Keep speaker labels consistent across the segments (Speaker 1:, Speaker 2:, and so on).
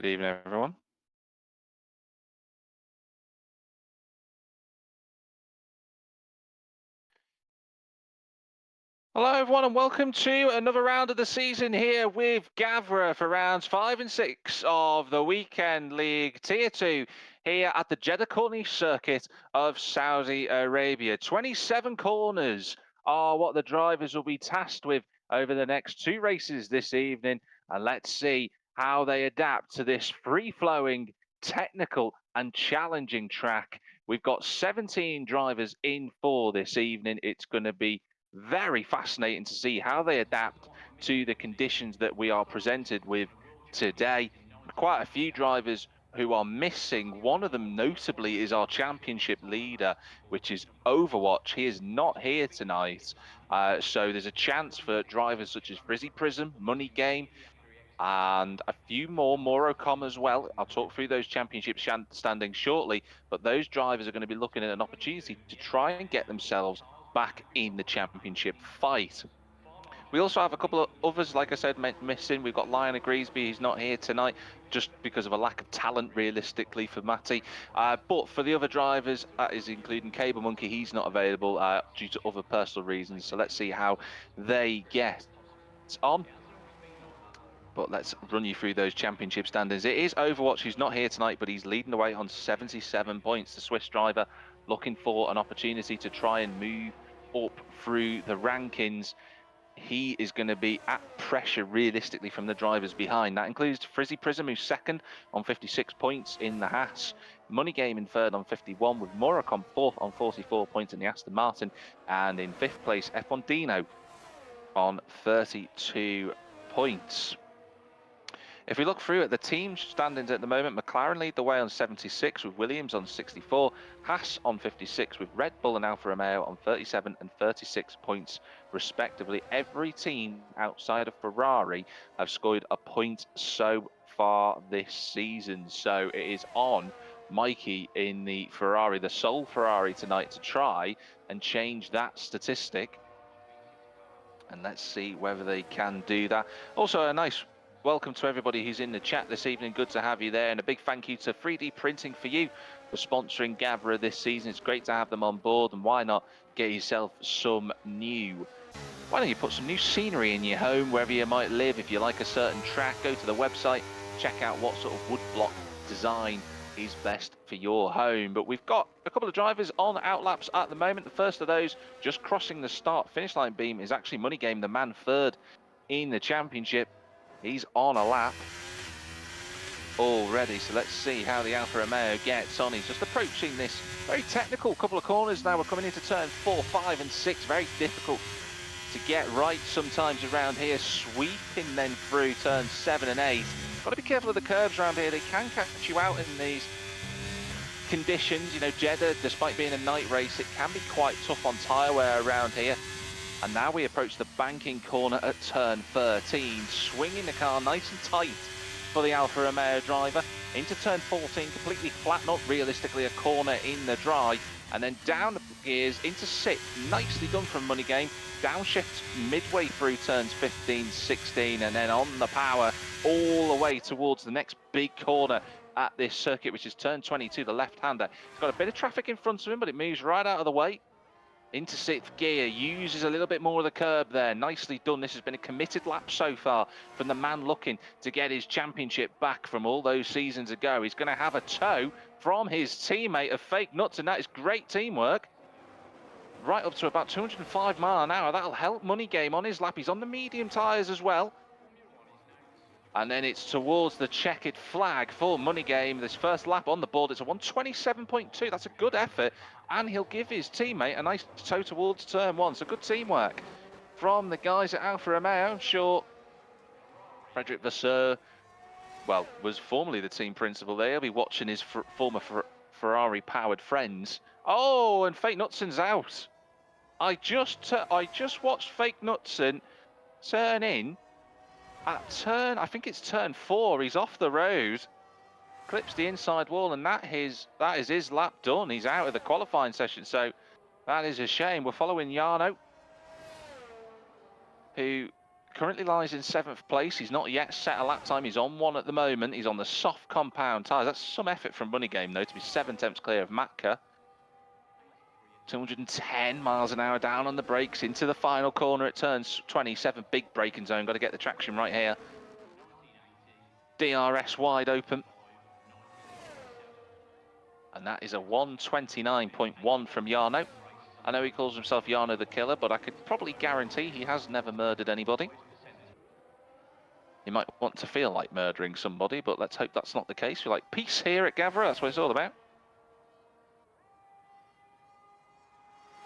Speaker 1: Good evening, everyone. Hello, everyone, and welcome to another round of the season here with Gavra for rounds 5 and 6 of the Weekend League Tier 2 here at the Jeddah Corniche circuit of Saudi Arabia. 27 corners are what the drivers will be tasked with over the next two races this evening, and let's see how they adapt to this free-flowing, technical and challenging track. We've got 17 drivers in for this evening. It's going to be very fascinating to see how they adapt to the conditions that we are presented with today. Quite a few drivers who are missing. One of them notably is our championship leader, which is Overwatch. He is not here tonight. So there's a chance for drivers such as Frizzy Prism, Money Game, and a few more, Morocom as well. I'll talk through those championship standings shortly, but those drivers are going to be looking at an opportunity to try and get themselves back in the championship fight. We also have a couple of others, like I said, missing. We've got Lionel Griesby, he's not here tonight, just because of a lack of talent, realistically, for Matty. But for the other drivers, that is including Cable Monkey, he's not available due to other personal reasons. So let's see how they get on. But let's run you through those championship standings. It is Overwatch who's not here tonight, but he's leading the way on 77 points. The Swiss driver looking for an opportunity to try and move up through the rankings. He is going to be at pressure realistically from the drivers behind. That includes Frizzy Prism, who's second on 56 points in the Haas. Money Game in third on 51, with Morocom fourth on 44 points in the Aston Martin. And in fifth place, F1 Dino on 32 points. If we look through at the team standings at the moment, McLaren lead the way on 76 with Williams on 64, Haas on 56 with Red Bull and Alfa Romeo on 37 and 36 points respectively. Every team outside of Ferrari have scored a point so far this season. So it is on Mikey in the Ferrari, the sole Ferrari tonight, to try and change that statistic. And let's see whether they can do that. Also, a nice welcome to everybody who's in the chat this evening. Good to have you there. And a big thank you to 3dPrinting4u for sponsoring Gavra this season. It's great to have them on board. And why not get yourself some new... Why don't you put some new scenery in your home, wherever you might live? If you like a certain track, go to the website, check out what sort of woodblock design is best for your home. But we've got a couple of drivers on outlaps at the moment. The first of those just crossing the start finish line beam is actually Money Game, the man third in the championship. He's on a lap already, so let's see how the Alfa Romeo gets on. He's just approaching this very technical couple of corners now. We're coming into turn 4, 5 and 6. Very difficult to get right sometimes around here, sweeping then through turns 7 and 8. Got to be careful of the curves around here. They can catch you out in these conditions. You know, Jeddah, despite being a night race, it can be quite tough on tyre wear around here. And now we approach the banking corner at turn 13, swinging the car nice and tight for the Alfa Romeo driver. Into turn 14, completely flat, not realistically a corner in the dry. And then down the gears into 6th, nicely done from Money Game. Downshift midway through turns 15, 16, and then on the power all the way towards the next big corner at this circuit, which is turn 22, the left-hander. He's got a bit of traffic in front of him, but it moves right out of the way. Into 6th gear, uses a little bit more of the curb there. Nicely done. This has been a committed lap so far from the man looking to get his championship back from all those seasons ago. He's going to have a tow from his teammate of Fake Nuts, and that is great teamwork. Right up to about 205 miles an hour. That'll help Money Game on his lap. He's on the medium tyres as well. And then it's towards the checkered flag for Money Game. This first lap on the board, it's a 127.2. That's a good effort. And he'll give his teammate a nice tow towards turn 1. So good teamwork from the guys at Alfa Romeo. I'm sure Frederick Vasseur, well, was formerly the team principal there. He'll be watching his former Ferrari-powered friends. Oh, and Fake Nutson's out. I just watched Fake Nutson turn in at turn, I think it's turn 4. He's off the road, clips the inside wall, and that is his lap done. He's out of the qualifying session, so that is a shame. We're following Jarno, who currently lies in 7th place. He's not yet set a lap time. He's on one at the moment. He's on the soft compound tyres. That's some effort from Money Game, though, to be 7/10 clear of Matka. 210 miles an hour down on the brakes into the final corner at turns 27. Big braking zone. Got to get the traction right here. DRS wide open. And that is a 129.1 from Jarno. I know he calls himself Jarno the Killer, but I could probably guarantee he has never murdered anybody. He might want to feel like murdering somebody, but let's hope that's not the case. We're like, peace here at Gavra, that's what it's all about.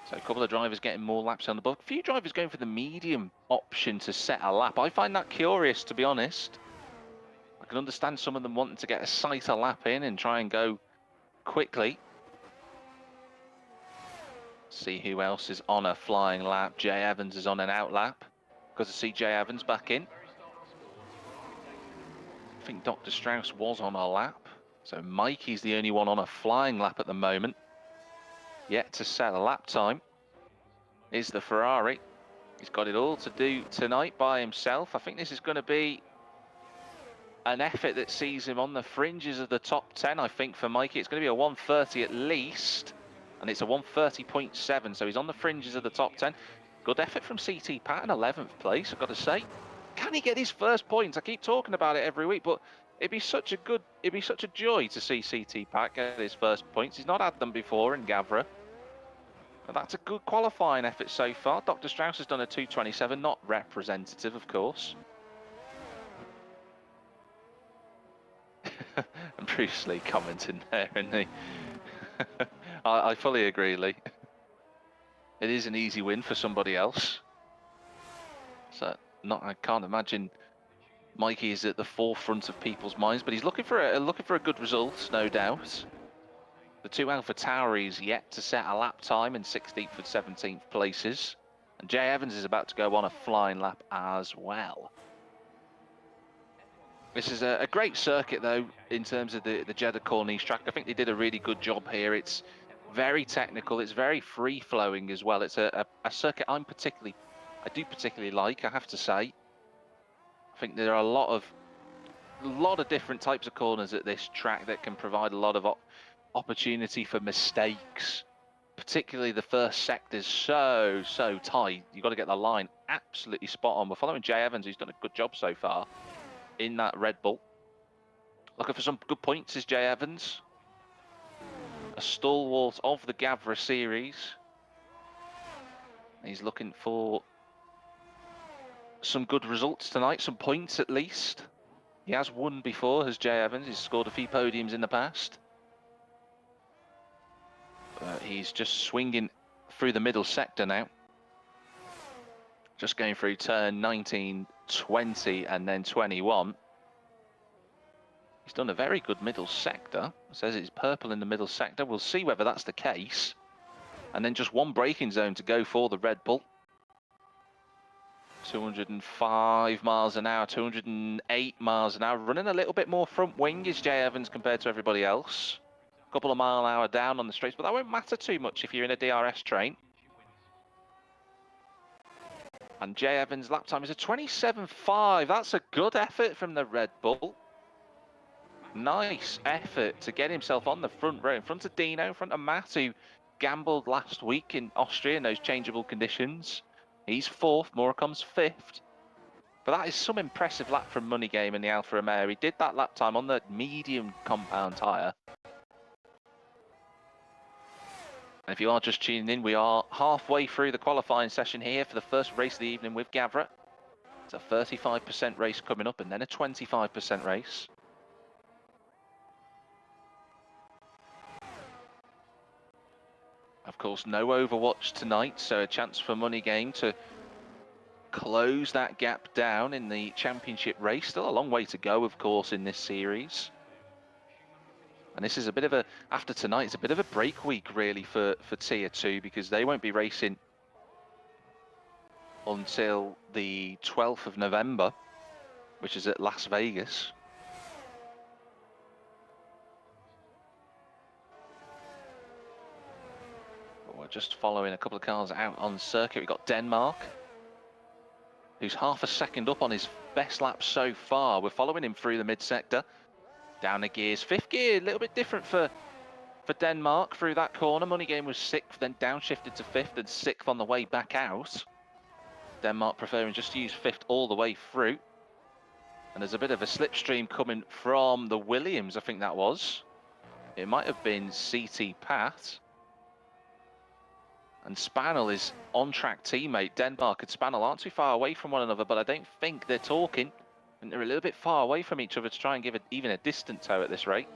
Speaker 1: So a couple of drivers getting more laps on the book. A few drivers going for the medium option to set a lap. I find that curious, to be honest. I can understand some of them wanting to get a sighter lap in and try and go quickly. See who else is on a flying lap. Jay Evans is on an out lap. Good to see Jay Evans back in. I think Dr. Strauss was on a lap. So Mikey's the only one on a flying lap at the moment. Yet to set a lap time is the Ferrari. He's got it all to do tonight by himself. I think this is going to be an effort that sees him on the fringes of the top 10, I think, for Mikey. It's going to be a 130 at least. And it's a 130.7, so he's on the fringes of the top 10. Good effort from CT Pat in 11th place, I've got to say. Can he get his first points? I keep talking about it every week, but it'd be such a joy to see CT Pat get his first points. He's not had them before in Gavra. And that's a good qualifying effort so far. Dr. Strauss has done a 227, not representative, of course. And Bruce Lee commenting there, isn't he? I fully agree, Lee. It is an easy win for somebody else. So I can't imagine Mikey is at the forefront of people's minds, but he's looking for a good result, no doubt. The two Alpha Tauris yet to set a lap time in 16th and 17th places, and Jay Evans is about to go on a flying lap as well. This is a great circuit, though, in terms of the Jeddah Corniche track. I think they did a really good job here. It's very technical. It's very free-flowing as well. It's a circuit I do particularly like, I have to say. I think there are a lot of different types of corners at this track that can provide a lot of opportunity for mistakes. Particularly the first sector's so tight. You've got to get the line absolutely spot on. We're following Jay Evans, who's done a good job so far in that Red Bull. Looking for some good points is Jay Evans. A stalwart of the Gavra series. He's looking for some good results tonight, some points at least. He has won before, has Jay Evans. He's scored a few podiums in the past. But he's just swinging through the middle sector now. Just going through turn 19, 20, and then 21. He's done a very good middle sector. It says it's purple in the middle sector. We'll see whether that's the case. And then just one braking zone to go for the Red Bull. 205 miles an hour, 208 miles an hour. Running a little bit more front wing is Jay Evans compared to everybody else. A couple of mile an hour down on the straights, but that won't matter too much if you're in a DRS train. And Jay Evans' lap time is a 27.5. That's a good effort from the Red Bull. Nice effort to get himself on the front row in front of Dino, in front of Matt, who gambled last week in Austria in those changeable conditions. He's fourth, Morecambe's fifth. But that is some impressive lap from Money Game in the Alfa Romeo. He did that lap time on the medium compound tyre. And if you are just tuning in, we are halfway through the qualifying session here for the first race of the evening with Gavra. It's a 35% race coming up and then a 25% race. Of course, no Overwatch tonight, so a chance for Money Game to close that gap down in the championship race. Still a long way to go, of course, in this series. And this is a bit of after tonight, it's a bit of a break week, really, for Tier 2, because they won't be racing until the 12th of November, which is at Las Vegas. But we're just following a couple of cars out on circuit. We've got Denmark. who's half a second up on his best lap so far. We're following him through the mid-sector. Down the gears. Fifth gear, a little bit different for Denmark through that corner. Money Game was sixth, then downshifted to fifth and sixth on the way back out. Denmark preferring just to use fifth all the way through. And there's a bit of a slipstream coming from the Williams, I think that was. It might have been CT Pat. And Spannel is on-track teammate. Denmark and Spannel aren't too far away from one another, but I don't think they're talking. And they're a little bit far away from each other to try and give it even a distant tow at this rate.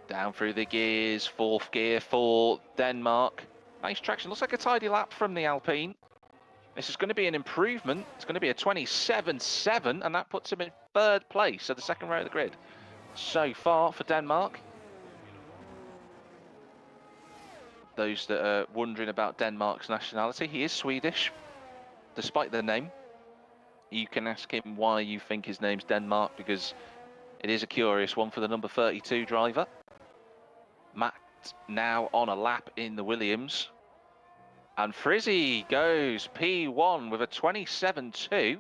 Speaker 1: Down through the gears, fourth gear for Denmark. Nice traction, looks like a tidy lap from the Alpine. This is going to be an improvement. It's going to be a 27.7, and that puts him in third place at the second row of the grid so far for Denmark. Those that are wondering about Denmark's nationality, he is Swedish, despite the name. You can ask him why you think his name's Denmark, because it is a curious one for the number 32 driver. Matt now on a lap in the Williams. And Frizzy goes P1 with a 27.2.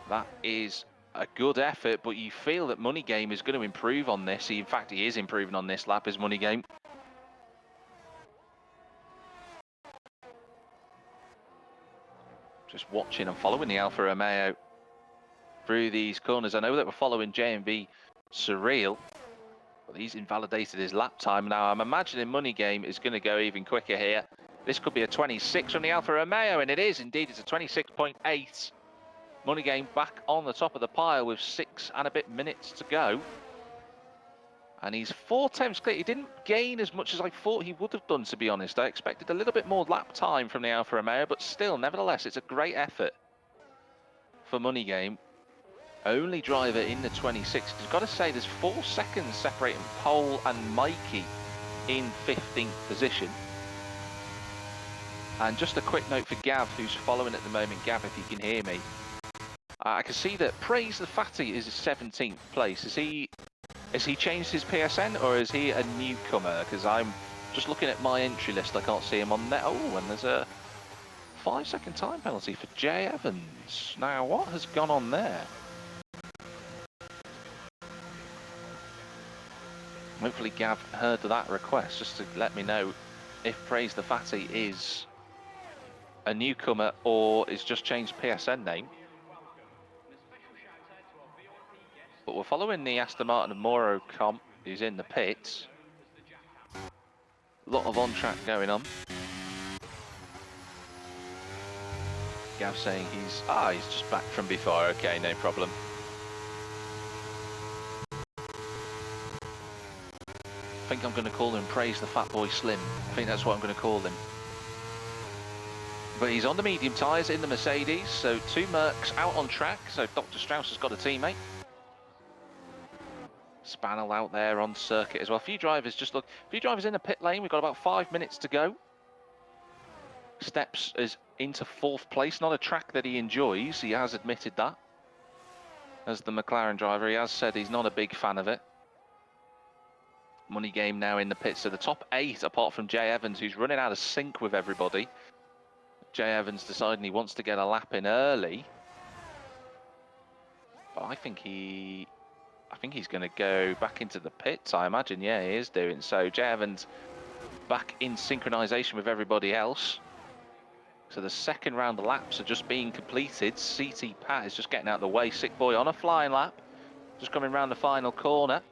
Speaker 1: That is a good effort, but you feel that Money Game is going to improve on this. In fact, he is improving on this lap as Money Game. Just watching and following the Alfa Romeo through these corners. I know that we're following J&B Surreal, but he's invalidated his lap time. Now, I'm imagining Money Game is going to go even quicker here. This could be a 26 from the Alfa Romeo, and it is indeed. It's a 26.8. Money Game back on the top of the pile with 6 and a bit minutes to go. And he's 4 tenths clear. He didn't gain as much as I thought he would have done, to be honest. I expected a little bit more lap time from the Alfa Romeo, but still, nevertheless, it's a great effort for Money Game. Only driver in the 26. I've got to say, there's 4 seconds separating Pole and Mikey in 15th position. And just a quick note for Gav, who's following at the moment. Gav, if you can hear me. I can see that Praise the Fatty is 17th place. Has he changed his PSN, or is he a newcomer? Because I'm just looking at my entry list. I can't see him on there. Oh, and there's a 5-second time penalty for Jay Evans. Now, what has gone on there? Hopefully Gav heard that request, just to let me know if Praise the Fatty is a newcomer or is just changed PSN name. But we're following the Aston Martin and Moro comp, who's in the pits. A lot of on-track going on. Gav saying he's just back from before. Okay, no problem. I think I'm going to call him Praise the Fat Boy Slim. I think that's what I'm going to call him. But he's on the medium tyres in the Mercedes, so 2 Mercs out on track. So Dr. Strauss has got a teammate. Spannel out there on circuit as well. A few drivers in the pit lane. We've got about 5 minutes to go. Steps is into 4th place. Not a track that he enjoys. He has admitted that. As the McLaren driver, he has said he's not a big fan of it. Money Game now in the pits. So the top 8, apart from Jay Evans, who's running out of sync with everybody. Jay Evans deciding he wants to get a lap in early. But I think he's going to go back into the pits, I imagine. Yeah, he is doing so. Jay Evans back in synchronization with everybody else. So the second round of laps are just being completed. CT Pat is just getting out of the way. Sick Boy on a flying lap. Just coming around the final corner.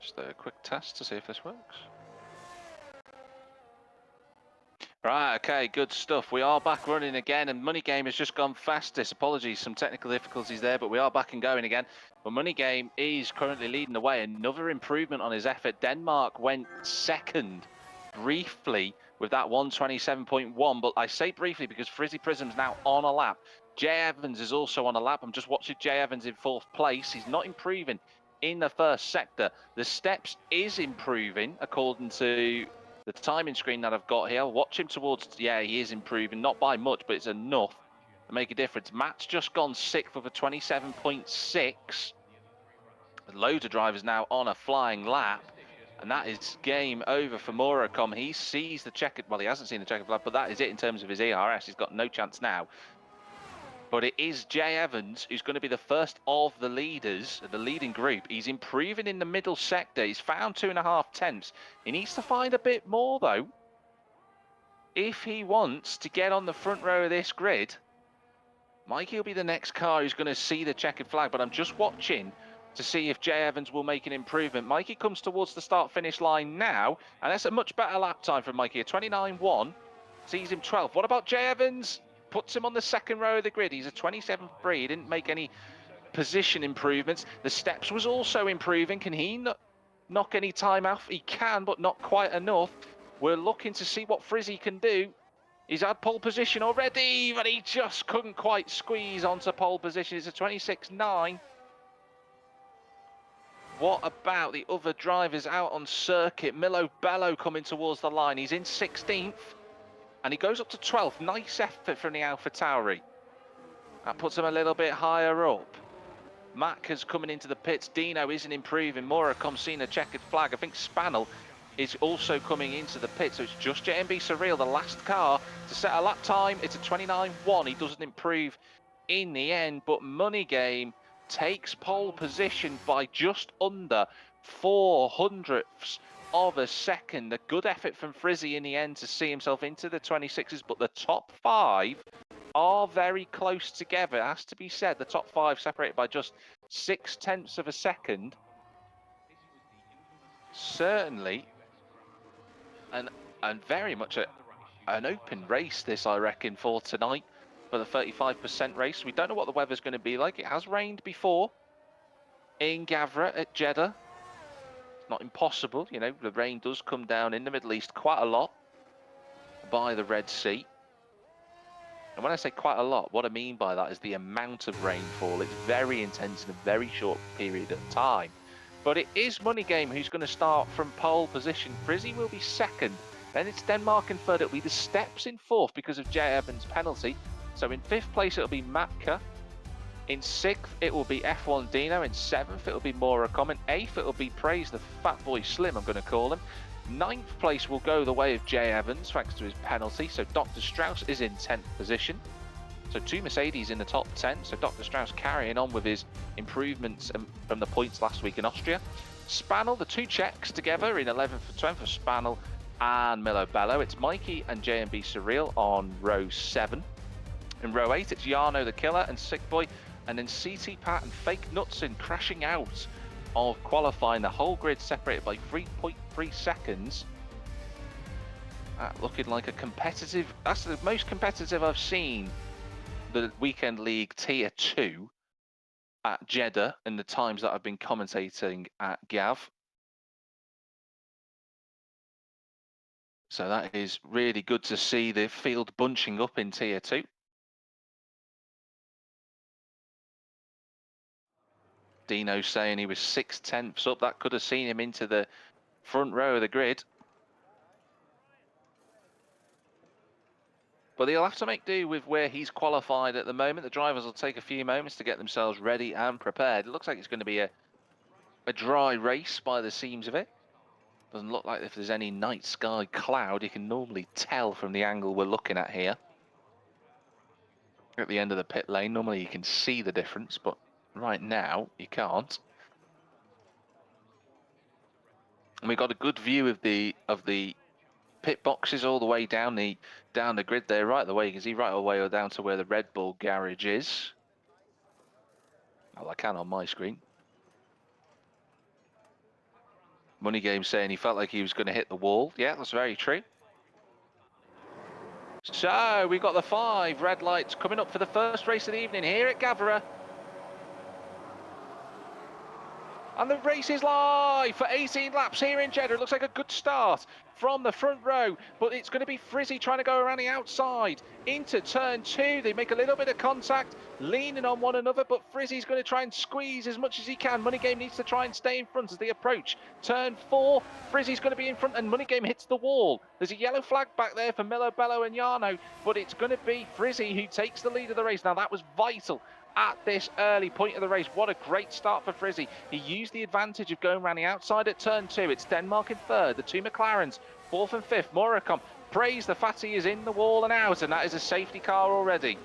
Speaker 1: Just a quick test to see if this works. Right, okay, good stuff. We are back running again, and Money Game has just gone fastest. Apologies, some technical difficulties there, but we are back and going again. But Money Game is currently leading the way. Another improvement on his effort. Denmark went second briefly with that 127.1, but I say briefly because Frizzy Prism's now on a lap. Jay Evans is also on a lap. I'm just watching Jay Evans in fourth place. He's not improving in the first sector. The steps is improving according to the timing screen that I've got here. Watch him towards, yeah, he is improving, not by much, but it's enough to make a difference. Matt's just gone sixth with a 27.6. Loads of drivers now on a flying lap, and that is game over for Moracom. He sees the checkered, well, he hasn't seen the checkered flag, but that is it in terms of his ERS. He's got no chance now. But it is Jay Evans who's going to be the first of the leaders, the leading group. He's improving in the middle sector. He's found 2.5 tenths. He needs to find a bit more, though, if he wants to get on the front row of this grid. Mikey will be the next car who's going to see the checkered flag, but I'm just watching to see if Jay Evans will make an improvement. Mikey comes towards the start-finish line now, and that's a much better lap time for Mikey, a 29.1. Sees him 12th. What about Jay Evans? Puts him on the second row of the grid. He's a 27.3. He didn't make any position improvements. The steps was also improving. Can he knock any time off? He can, but not quite enough. We're looking to see what Frizzy can do. He's had pole position already, but he just couldn't quite squeeze onto pole position. It's a 26.9. What about the other drivers out on circuit? Milo Bello coming towards the line. He's in 16th. And he goes up to 12th. Nice effort from the AlphaTauri. That puts him a little bit higher up. Mack is coming into the pits. Dino isn't improving. Moracom seeing a checkered flag. I think Spannel is also coming into the pit. So it's just JMB Surreal, the last car to set a lap time. It's a 29.1. He doesn't improve in the end. But Money Game takes pole position by just under 400ths of a second. A good effort from Frizzy in the end to see himself into the 26s, but the top five are very close together. It has to be said, the top five separated by just 0.6 of a second. Certainly, and very much an open race, this, I reckon, for tonight, for the 35% race. We don't know what the weather's going to be like. It has rained before in Gavra at Jeddah. Not impossible, you know, the rain does come down in the Middle East quite a lot by the Red Sea. And when I say quite a lot, what I mean by that is the amount of rainfall. It's very intense in a very short period of time. But it is Money Game who's going to start from pole position. Frizzy will be second. Then it's Denmark in third. It'll be the steps in fourth because of Jay Evans' penalty. So in fifth place, it'll be Matka. In sixth, it will be F1 Dino. In seventh, it'll be Moracom. In eighth, it'll be Praise the Fat Boy Slim, I'm going to call him. Ninth place will go the way of Jay Evans, thanks to his penalty. So Dr. Strauss is in 10th position. So two Mercedes in the top 10. So Dr. Strauss carrying on with his improvements from the points last week in Austria. Spannel, the two Czechs together in 11th and 12th for Spannel and Milo Bello. It's Mikey and JMB Surreal on row 7. In row 8, it's Yarno the Killer and Sick Boy. And then CT Pat and Fake Nutson crashing out of qualifying. The whole grid separated by 3.3 seconds. Looking like a competitive, that's the most competitive I've seen the Weekend League Tier 2 at Jeddah in the times that I've been commentating at Gav. So that is really good to see the field bunching up in Tier 2. Dino saying he was 6/10 up. That could have seen him into the front row of the grid. But he'll have to make do with where he's qualified at the moment. The drivers will take a few moments to get themselves ready and prepared. It looks like it's going to be a dry race by the seams of it. Doesn't look like if there's any night sky cloud. You can normally tell from the angle we're looking at here. At the end of the pit lane, normally you can see the difference, but right now you can't. And we've got a good view of the pit boxes all the way down the grid there, right the way. You can see right all the way down to where the Red Bull garage is. Well, I can on my screen. Money Game saying he felt like he was going to hit the wall. Yeah, that's very true. So we got the 5 red lights coming up for the first race of the evening here at Gavra. And the race is live for 18 laps here in Jeddah. It looks like a good start from the front row, but it's going to be Frizzy trying to go around the outside into turn 2. They make a little bit of contact, leaning on one another, but Frizzy's going to try and squeeze as much as he can. Money Game needs to try and stay in front as they approach turn 4. Frizzy's going to be in front and Money Game hits the wall. There's a yellow flag back there for Milo, Bello and Jarno, but it's going to be Frizzy who takes the lead of the race. Now that was vital at this early point of the race. What a great start for Frizzy. He used the advantage of going around the outside at turn 2. It's Denmark in 3rd, the 2 McLarens 4th and 5th. Moricom praise the fatty is in the wall and out, and that is a safety car already.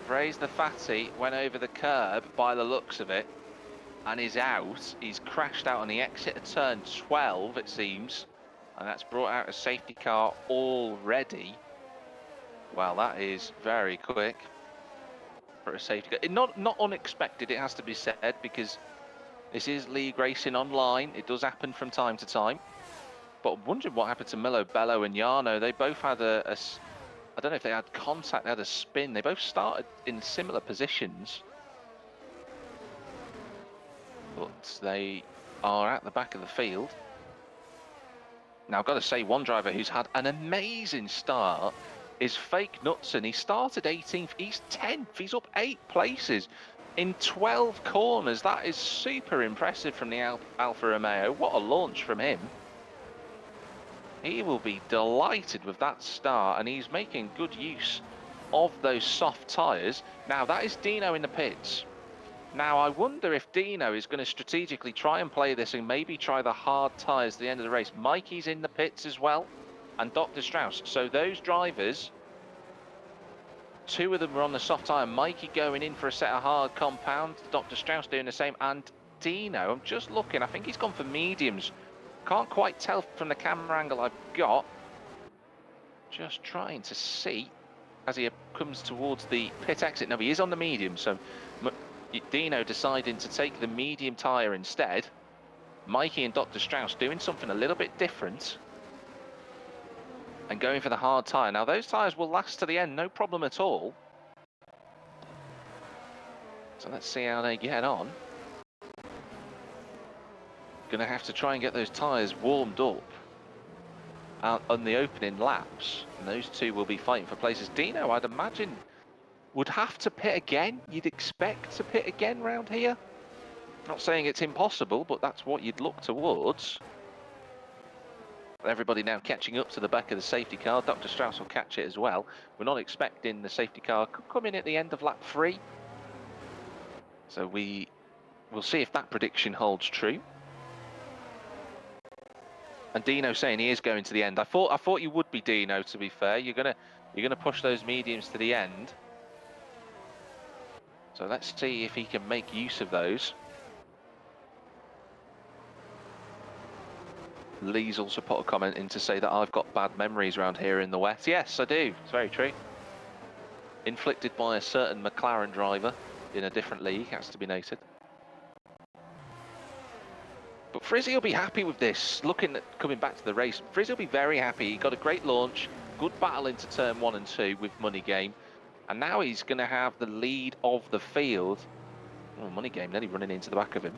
Speaker 1: Praise the fatty went over the curb by the looks of it and is out. He's crashed out on the exit of turn 12, it seems, and that's brought out a safety car already. Well, that is very quick for a safety car. Not unexpected, it has to be said, because this is league racing online. It does happen from time to time. But I'm wondering what happened to Milo, Bello and Jarno. They both had I don't know if they had contact, they had a spin. They both started in similar positions. But they are at the back of the field. Now, I've got to say, one driver who's had an amazing start is Fake Knutson. He started 18th, he's 10th, he's up 8 places in 12 corners. That is super impressive from the Alfa Romeo. What a launch from him. He will be delighted with that start, and he's making good use of those soft tyres. Now, that is Dino in the pits. Now, I wonder if Dino is going to strategically try and play this and maybe try the hard tyres at the end of the race. Mikey's in the pits as well, and Dr. Strauss. So those drivers, 2 of them were on the soft tyre. Mikey going in for a set of hard compound. Dr. Strauss doing the same. And Dino, I'm just looking. I think he's gone for mediums. Can't quite tell from the camera angle I've got. Just trying to see as he comes towards the pit exit. No, he is on the medium, so Dino deciding to take the medium tyre instead. Mikey and Dr. Strauss doing something a little bit different and going for the hard tyre. Now, those tyres will last to the end, no problem at all. So let's see how they get on. Going to have to try and get those tyres warmed up out on the opening laps, and those 2 will be fighting for places. Dino, I'd imagine, would have to pit again. You'd expect to pit again round here. Not saying it's impossible, but that's what you'd look towards. Everybody now catching up to the back of the safety car. Dr. Strauss will catch it as well. We're not expecting the safety car could come in at the end of lap 3. So we will see if that prediction holds true. And Dino saying he is going to the end. I thought you would be, Dino, to be fair. You're gonna push those mediums to the end. So let's see if he can make use of those. Lee's also put a comment in to say that I've got bad memories around here in the wet. Yes, I do. It's very true. Inflicted by a certain McLaren driver in a different league, has to be noted. But Frizzy will be happy with this. Looking at coming back to the race, Frizzy will be very happy. He got a great launch, good battle into turn 1 and 2 with Money Game. And now he's going to have the lead of the field. Oh, Money Game nearly running into the back of him.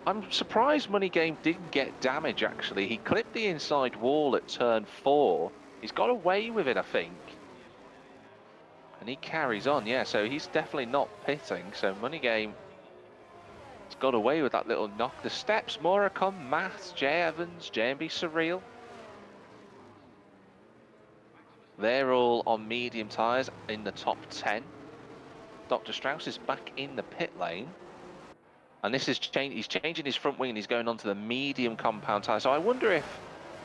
Speaker 1: I'm surprised Money Game didn't get damage, actually. He clipped the inside wall at turn 4. He's got away with it, I think. And he carries on, yeah, so he's definitely not pitting. So Money Game has got away with that little knock. The steps, Moricom, Matt, Jay Evans, JMB Surreal. They're all on medium tyres in the top 10. Dr. Strauss is back in the pit lane. And this is he's changing his front wing and he's going onto the medium compound tyre. So I wonder if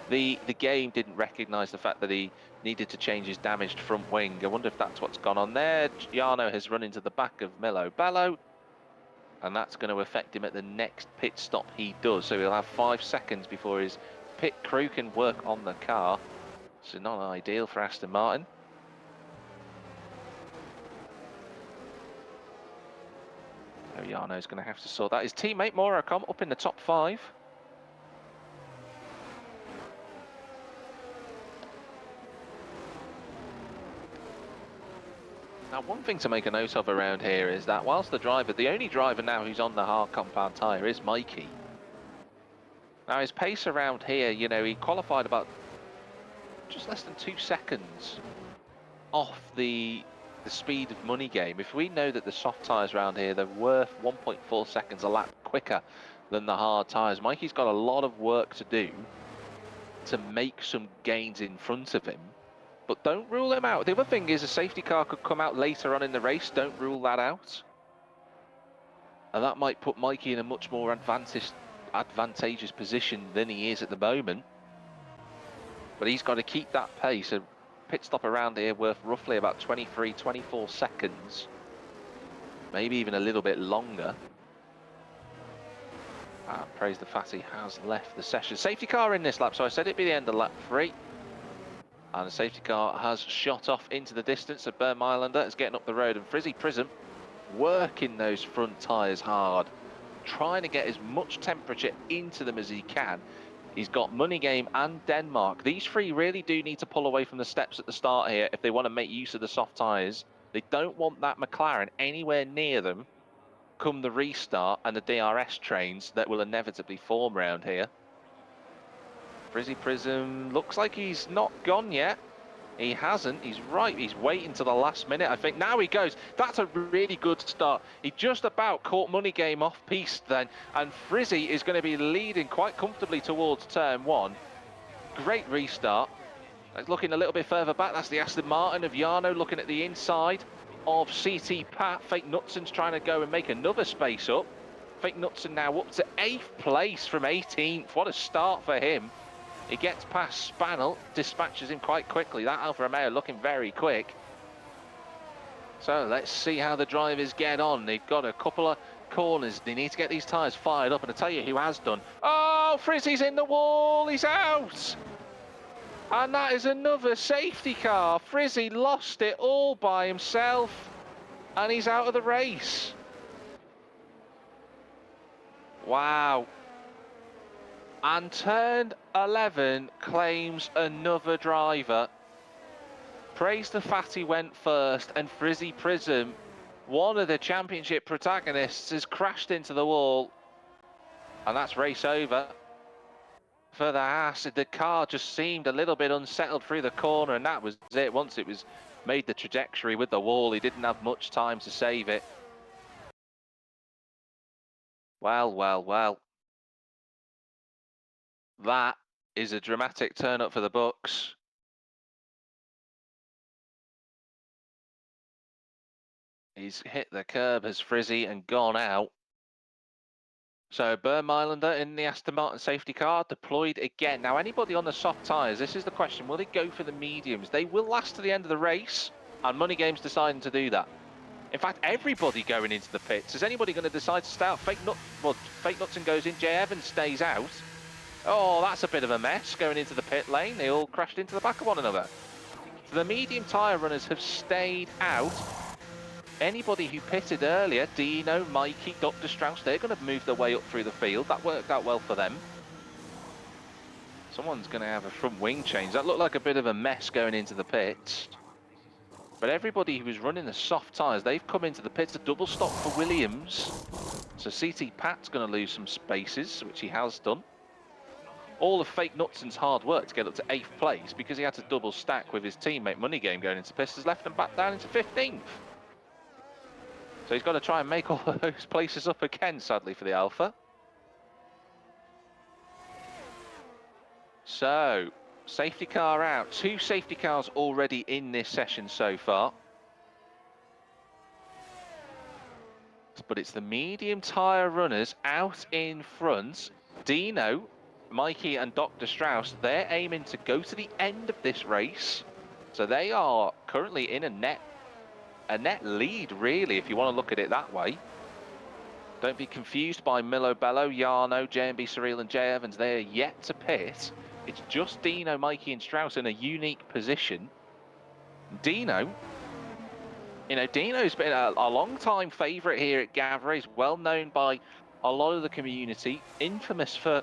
Speaker 1: the game didn't recognise the fact that he needed to change his damaged front wing. I wonder if that's what's gone on there. Jarno has run into the back of Milo Bello, and that's going to affect him at the next pit stop he does. So he'll have 5 seconds before his pit crew can work on the car. So not ideal for Aston Martin. Jarno's going to have to sort that. His teammate Moracom up in the top 5. Now, one thing to make a note of around here is that whilst the only driver now who's on the hard compound tyre is Mikey. Now, his pace around here, you know, he qualified about just less than 2 seconds off the speed of money game. If we know that the soft tyres around here, they're worth 1.4 seconds a lap quicker than the hard tyres. Mikey's got a lot of work to do to make some gains in front of him. But don't rule him out. The other thing is a safety car could come out later on in the race. Don't rule that out. And that might put Mikey in a much more advantageous position than he is at the moment. But he's got to keep that pace. A pit stop around here worth roughly about 23, 24 seconds. Maybe even a little bit longer. And praise the fatty has left the session. Safety car in this lap, so I said it'd be the end of lap 3. And the safety car has shot off into the distance. So Berm Islander is getting up the road, and Frizzy Prism working those front tyres hard, trying to get as much temperature into them as he can. He's got Money Game and Denmark. These 3 really do need to pull away from the steps at the start here if they want to make use of the soft tyres. They don't want that McLaren anywhere near them come the restart and the DRS trains that will inevitably form around here. Frizzy Prism looks like he's not gone yet. He hasn't. He's right. He's waiting to the last minute, I think. Now he goes. That's a really good start. He just about caught Money Game off piste then. And Frizzy is going to be leading quite comfortably towards turn 1. Great restart. Looking a little bit further back. That's the Aston Martin of Jarno looking at the inside of CT Pat. Fake Knutson's trying to go and make another space up. Fake Knutson now up to 8th place from 18th. What a start for him. He gets past Spannel, dispatches him quite quickly. That Alfa Romeo looking very quick. So let's see how the drivers get on. They've got a couple of corners. They need to get these tyres fired up. And I tell you who has done. Oh, Frizzy's in the wall. He's out. And that is another safety car. Frizzy lost it all by himself. And he's out of the race. Wow. And turn 11 claims another driver. Praise the Fatty went first, and Frizzy Prism, one of the championship protagonists, has crashed into the wall. And that's race over for the Haas. The car just seemed a little bit unsettled through the corner, and that was it. Once it was made the trajectory with the wall, he didn't have much time to save it. Well, well, well. That is a dramatic turn up for the books. He's hit the curb as Frizzy and gone out. So Berm Islander in the Aston Martin safety car deployed again. Now anybody on the soft tyres, this is the question, will they go for the mediums? They will last to the end of the race, and Money Game's deciding to do that. In fact, everybody going into the pits. Is anybody going to decide to stay out? Fake Knutson goes in, Jay Evans stays out. Oh, that's a bit of a mess going into the pit lane. They all crashed into the back of one another. So the medium tyre runners have stayed out. Anybody who pitted earlier, Dino, Mikey, Dr. Strauss, they're going to move their way up through the field. That worked out well for them. Someone's going to have a front wing change. That looked like a bit of a mess going into the pits. But everybody who was running the soft tyres, they've come into the pits. A double stop for Williams. So CT Pat's going to lose some spaces, which he has done. All of Fake Knutson's hard work to get up to 8th place because he had to double stack with his teammate Money Game going into pits has left him back down into 15th. So he's got to try and make all of those places up again, sadly, for the Alpha. So, safety car out. 2 safety cars already in this session so far. But it's the medium tyre runners out in front. Dino, Mikey and Dr. Strauss, they're aiming to go to the end of this race. So they are currently in a net lead, really, if you want to look at it that way. Don't be confused by Milo Bello, Jarno, JMB Cyril and Jay Evans. They are yet to pit. It's just Dino, Mikey and Strauss in a unique position. Dino You know, Dino's been a long-time favourite here at Gavra. He's well known by a lot of the community, infamous for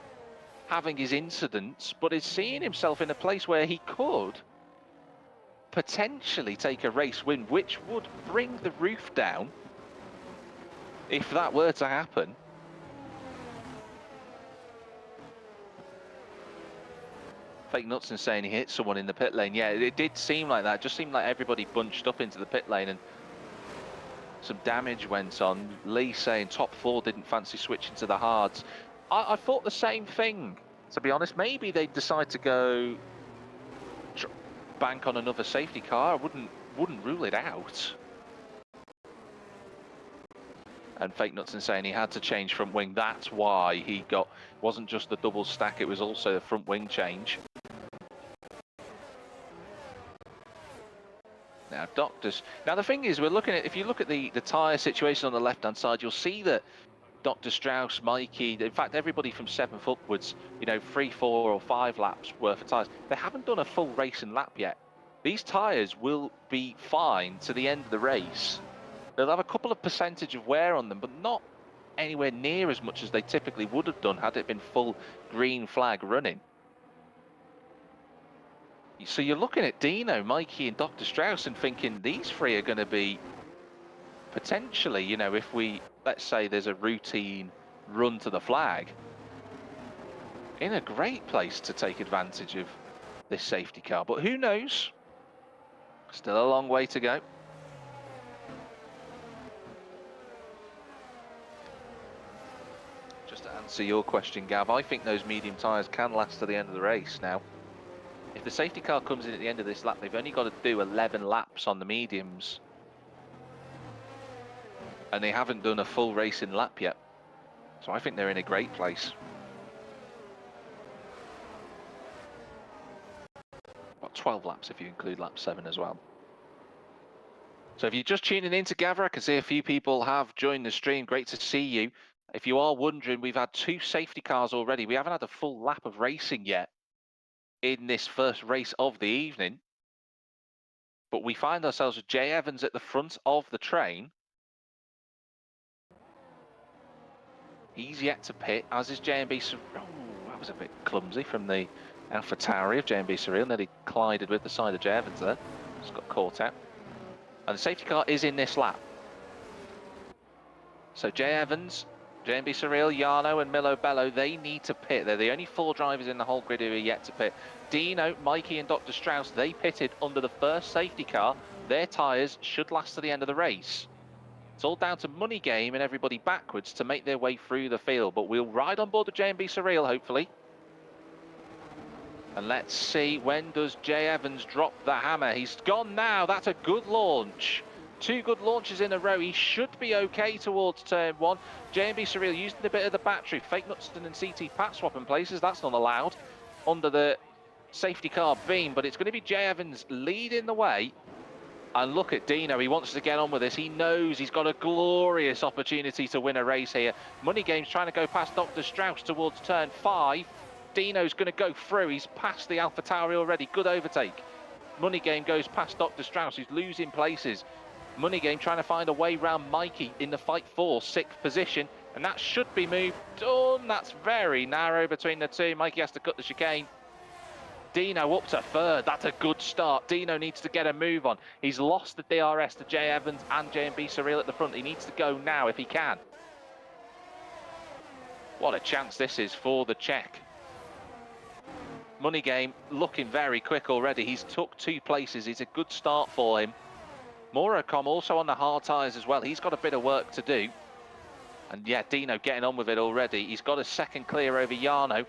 Speaker 1: having his incidents, but is seeing himself in a place where he could potentially take a race win, which would bring the roof down if that were to happen. Fake Nuts and saying he hit someone in the pit lane. Yeah, it did seem like that. It just seemed like everybody bunched up into the pit lane and some damage went on. Lee saying top four didn't fancy switching to the hards. I thought the same thing, to be honest. Maybe they'd decide to go bank on another safety car. I wouldn't rule it out. And Fake Nuts and saying he had to change front wing. That's why he wasn't just the double stack, it was also the front wing change. Now, Now, the thing is, we're looking at, if you look at the tyre situation on the left-hand side, you'll see that Dr. Strauss, Mikey, in fact, everybody from 7th upwards, you know, 3, 4 or 5 laps worth of tyres, they haven't done a full racing lap yet. These tyres will be fine to the end of the race. They'll have a couple of percentage of wear on them, but not anywhere near as much as they typically would have done had it been full green flag running. So you're looking at Dino, Mikey and Dr. Strauss and thinking these three are going to be potentially, you know, if let's say there's a routine run to the flag, in a great place to take advantage of this safety car. But who knows? Still a long way to go. Just to answer your question, Gav, I think those medium tyres can last to the end of the race now. If the safety car comes in at the end of this lap, they've only got to do 11 laps on the mediums. And they haven't done a full racing lap yet. So I think they're in a great place. About 12 laps if you include lap 7 as well. So if you're just tuning in to Gavra, I can see a few people have joined the stream. Great to see you. If you are wondering, we've had 2 safety cars already. We haven't had a full lap of racing yet in this first race of the evening. But we find ourselves with Jay Evans at the front of the train. He's yet to pit, as is JMB. Oh, that was a bit clumsy from the AlphaTauri of JMB Surreal. Nearly collided with the side of Jay Evans there. Just got caught out. And the safety car is in this lap. So Jay Evans, JMB Surreal, Jarno and Milo Bello, they need to pit. They're the only 4 drivers in the whole grid who are yet to pit. Dino, Mikey and Dr. Strauss, they pitted under the first safety car. Their tyres should last to the end of the race. It's all down to Money Game and everybody backwards to make their way through the field. But we'll ride on board the JMB Surreal, hopefully. And let's see, when does Jay Evans drop the hammer? He's gone now. That's a good launch. 2 good launches in a row. He should be okay towards turn 1. JMB Surreal using a bit of the battery. Fake Nutston and CT Pat swapping places. That's not allowed under the safety car beam. But it's going to be Jay Evans leading the way. And look at Dino. He wants to get on with this. He knows he's got a glorious opportunity to win a race here. Money Game's trying to go past Dr. Strauss towards turn 5. Dino's going to go through. He's past the AlphaTauri already. Good overtake. Money Game goes past Dr. Strauss. He's losing places. Money Game trying to find a way round Mikey in the fight for 6th position. And that should be moved on. That's very narrow between the two. Mikey has to cut the chicane. Dino up to 3rd. That's a good start. Dino needs to get a move on. He's lost the DRS to Jay Evans and JMB Surreal at the front. He needs to go now if he can. What a chance this is for the Czech. Money Game looking very quick already. He's took 2 places. It's a good start for him. Moracom also on the hard tyres as well. He's got a bit of work to do. And yeah, Dino getting on with it already. He's got a 2nd clear over Jarno.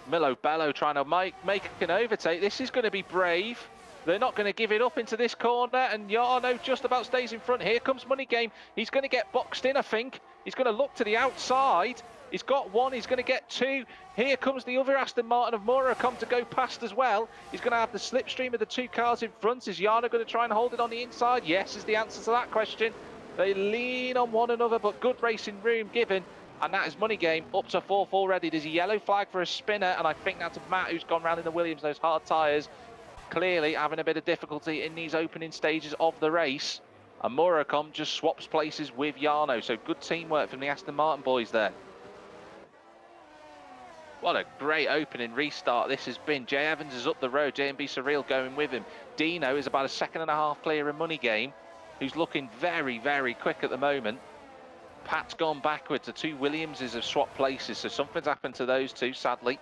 Speaker 1: Milo Bello trying to make an overtake. This is going to be brave. They're not going to give it up into this corner. And Jarno just about stays in front. Here comes Money Game. He's going to get boxed in, I think. He's going to look to the outside. He's got 1. He's going to get 2. Here comes the other Aston Martin of Moracom to go past as well. He's going to have the slipstream of the 2 cars in front. Is Jarno going to try and hold it on the inside? Yes, is the answer to that question. They lean on one another, but good racing room given. And that is Money Game up to 4th already. There's a yellow flag for a spinner, and I think that's Matt who's gone round in the Williams, those hard tyres. Clearly having a bit of difficulty in these opening stages of the race. And Murakami just swaps places with Jarno, so good teamwork from the Aston Martin boys there. What a great opening restart this has been. Jay Evans is up the road, J&B Surreal going with him. Dino is about a second and a half clear in Money Game, who's looking very, very quick at the moment. Pat's gone backwards. The two Williamses have swapped places, so something's happened to those two, sadly.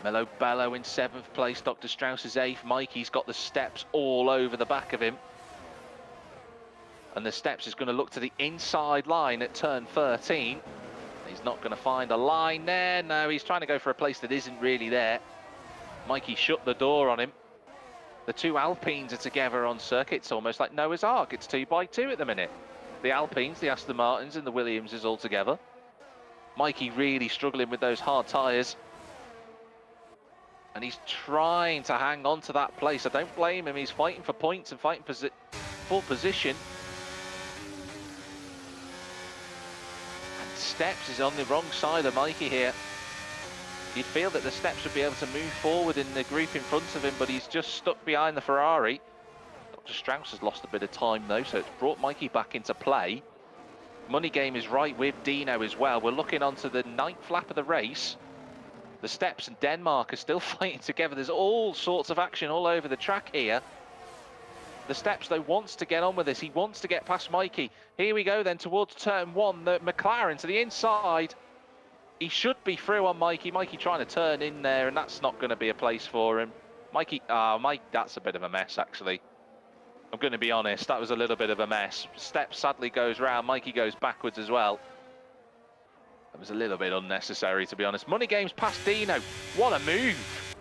Speaker 1: Melo Bello in 7th place, Dr. Strauss is 8th. Mikey's got the steps all over the back of him. And the steps is going to look to the inside line at turn 13. He's not going to find a line there. No, he's trying to go for a place that isn't really there. Mikey shut the door on him. The two Alpines are together on circuit. It's almost like Noah's Ark. It's 2x2 at the minute. The Alpines, the Aston Martins and the Williamses all together. Mikey really struggling with those hard tyres. And he's trying to hang on to that place. I don't blame him. He's fighting for points and fighting for full position. And Steps is on the wrong side of Mikey here. You'd feel that the Steps would be able to move forward in the group in front of him, but he's just stuck behind the Ferrari. Dr. Strauss has lost a bit of time though, so it's brought Mikey back into play. Money Game is right with Dino as well. We're looking onto the 9th lap of the race. The Steps and Denmark are still fighting together. There's all sorts of action all over the track here. The Steps, though, wants to get on with this. He wants to get past Mikey. Here we go then towards turn 1. The McLaren to the inside. He should be through on Mikey. Mikey trying to turn in there, and that's not going to be a place for him. Mike, that's a bit of a mess, actually. I'm going to be honest, that was a little bit of a mess. Steps sadly goes round. Mikey goes backwards as well. That was a little bit unnecessary, to be honest. Money Game's past Dino. What a move.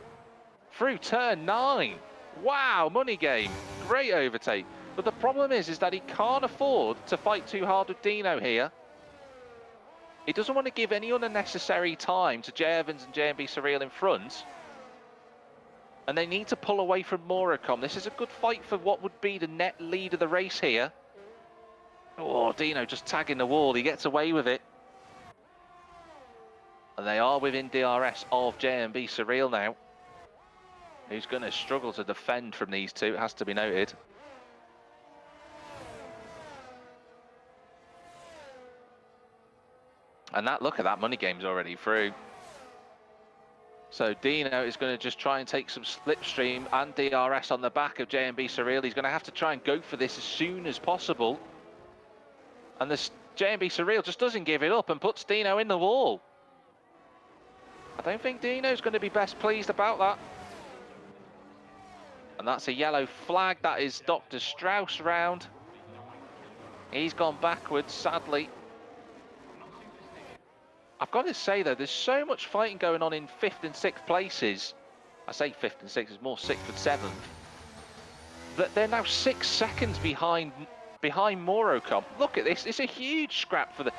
Speaker 1: Through turn 9. Wow, Money Game. Great overtake. But the problem is that he can't afford to fight too hard with Dino here. He doesn't want to give any unnecessary time to Jay Evans and J&B Surreal in front. And they need to pull away from Murakami. This is a good fight for what would be the net lead of the race here. Oh, Dino just tagging the wall. He gets away with it. And they are within DRS of J&B Surreal now. Who's going to struggle to defend from these two, it has to be noted. And that, look at that, Money Game's already through. So Dino is going to just try and take some slipstream and DRS on the back of J&B Surreal. He's going to have to try and go for this as soon as possible. And this J&B Surreal just doesn't give it up and puts Dino in the wall. I don't think Dino's going to be best pleased about that. And that's a yellow flag. That is Dr. Strauss round. He's gone backwards, sadly. I've got to say, though, there's so much fighting going on in 5th and 6th places. I say 5th and 6th, it's more 6th and 7th. That they're now 6 seconds behind Murakami. Look at this. It's a huge scrap for the...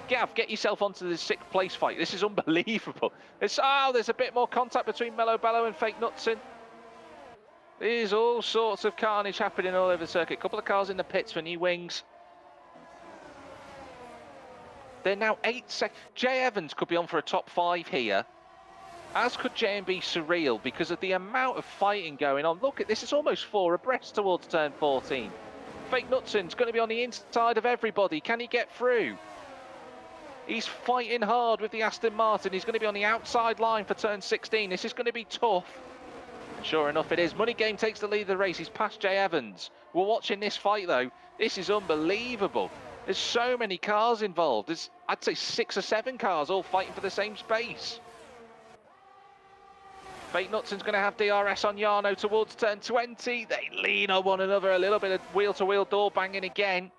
Speaker 1: Gav, get yourself onto the 6th place fight. This is unbelievable. There's a bit more contact between Melo Bello and Fake Knutson. There's all sorts of carnage happening all over the circuit. A couple of cars in the pits for new wings. They're now 8 seconds. Jay Evans could be on for a top 5 here, as could J&B Surreal, because of the amount of fighting going on. Look at this, it's almost 4 abreast towards turn 14. Fake Knutson's going to be on the inside of everybody. Can he get through? He's fighting hard with the Aston Martin. He's going to be on the outside line for turn 16. This is going to be tough. Sure enough it is. Money Game takes the lead of the race. He's past Jay Evans. We're watching this fight though. This is unbelievable. There's so many cars involved. There's, I'd say 6 or 7 cars all fighting for the same space. Fake Knutson's going to have DRS on Jarno towards turn 20. They lean on one another. A little bit of wheel-to-wheel door banging again.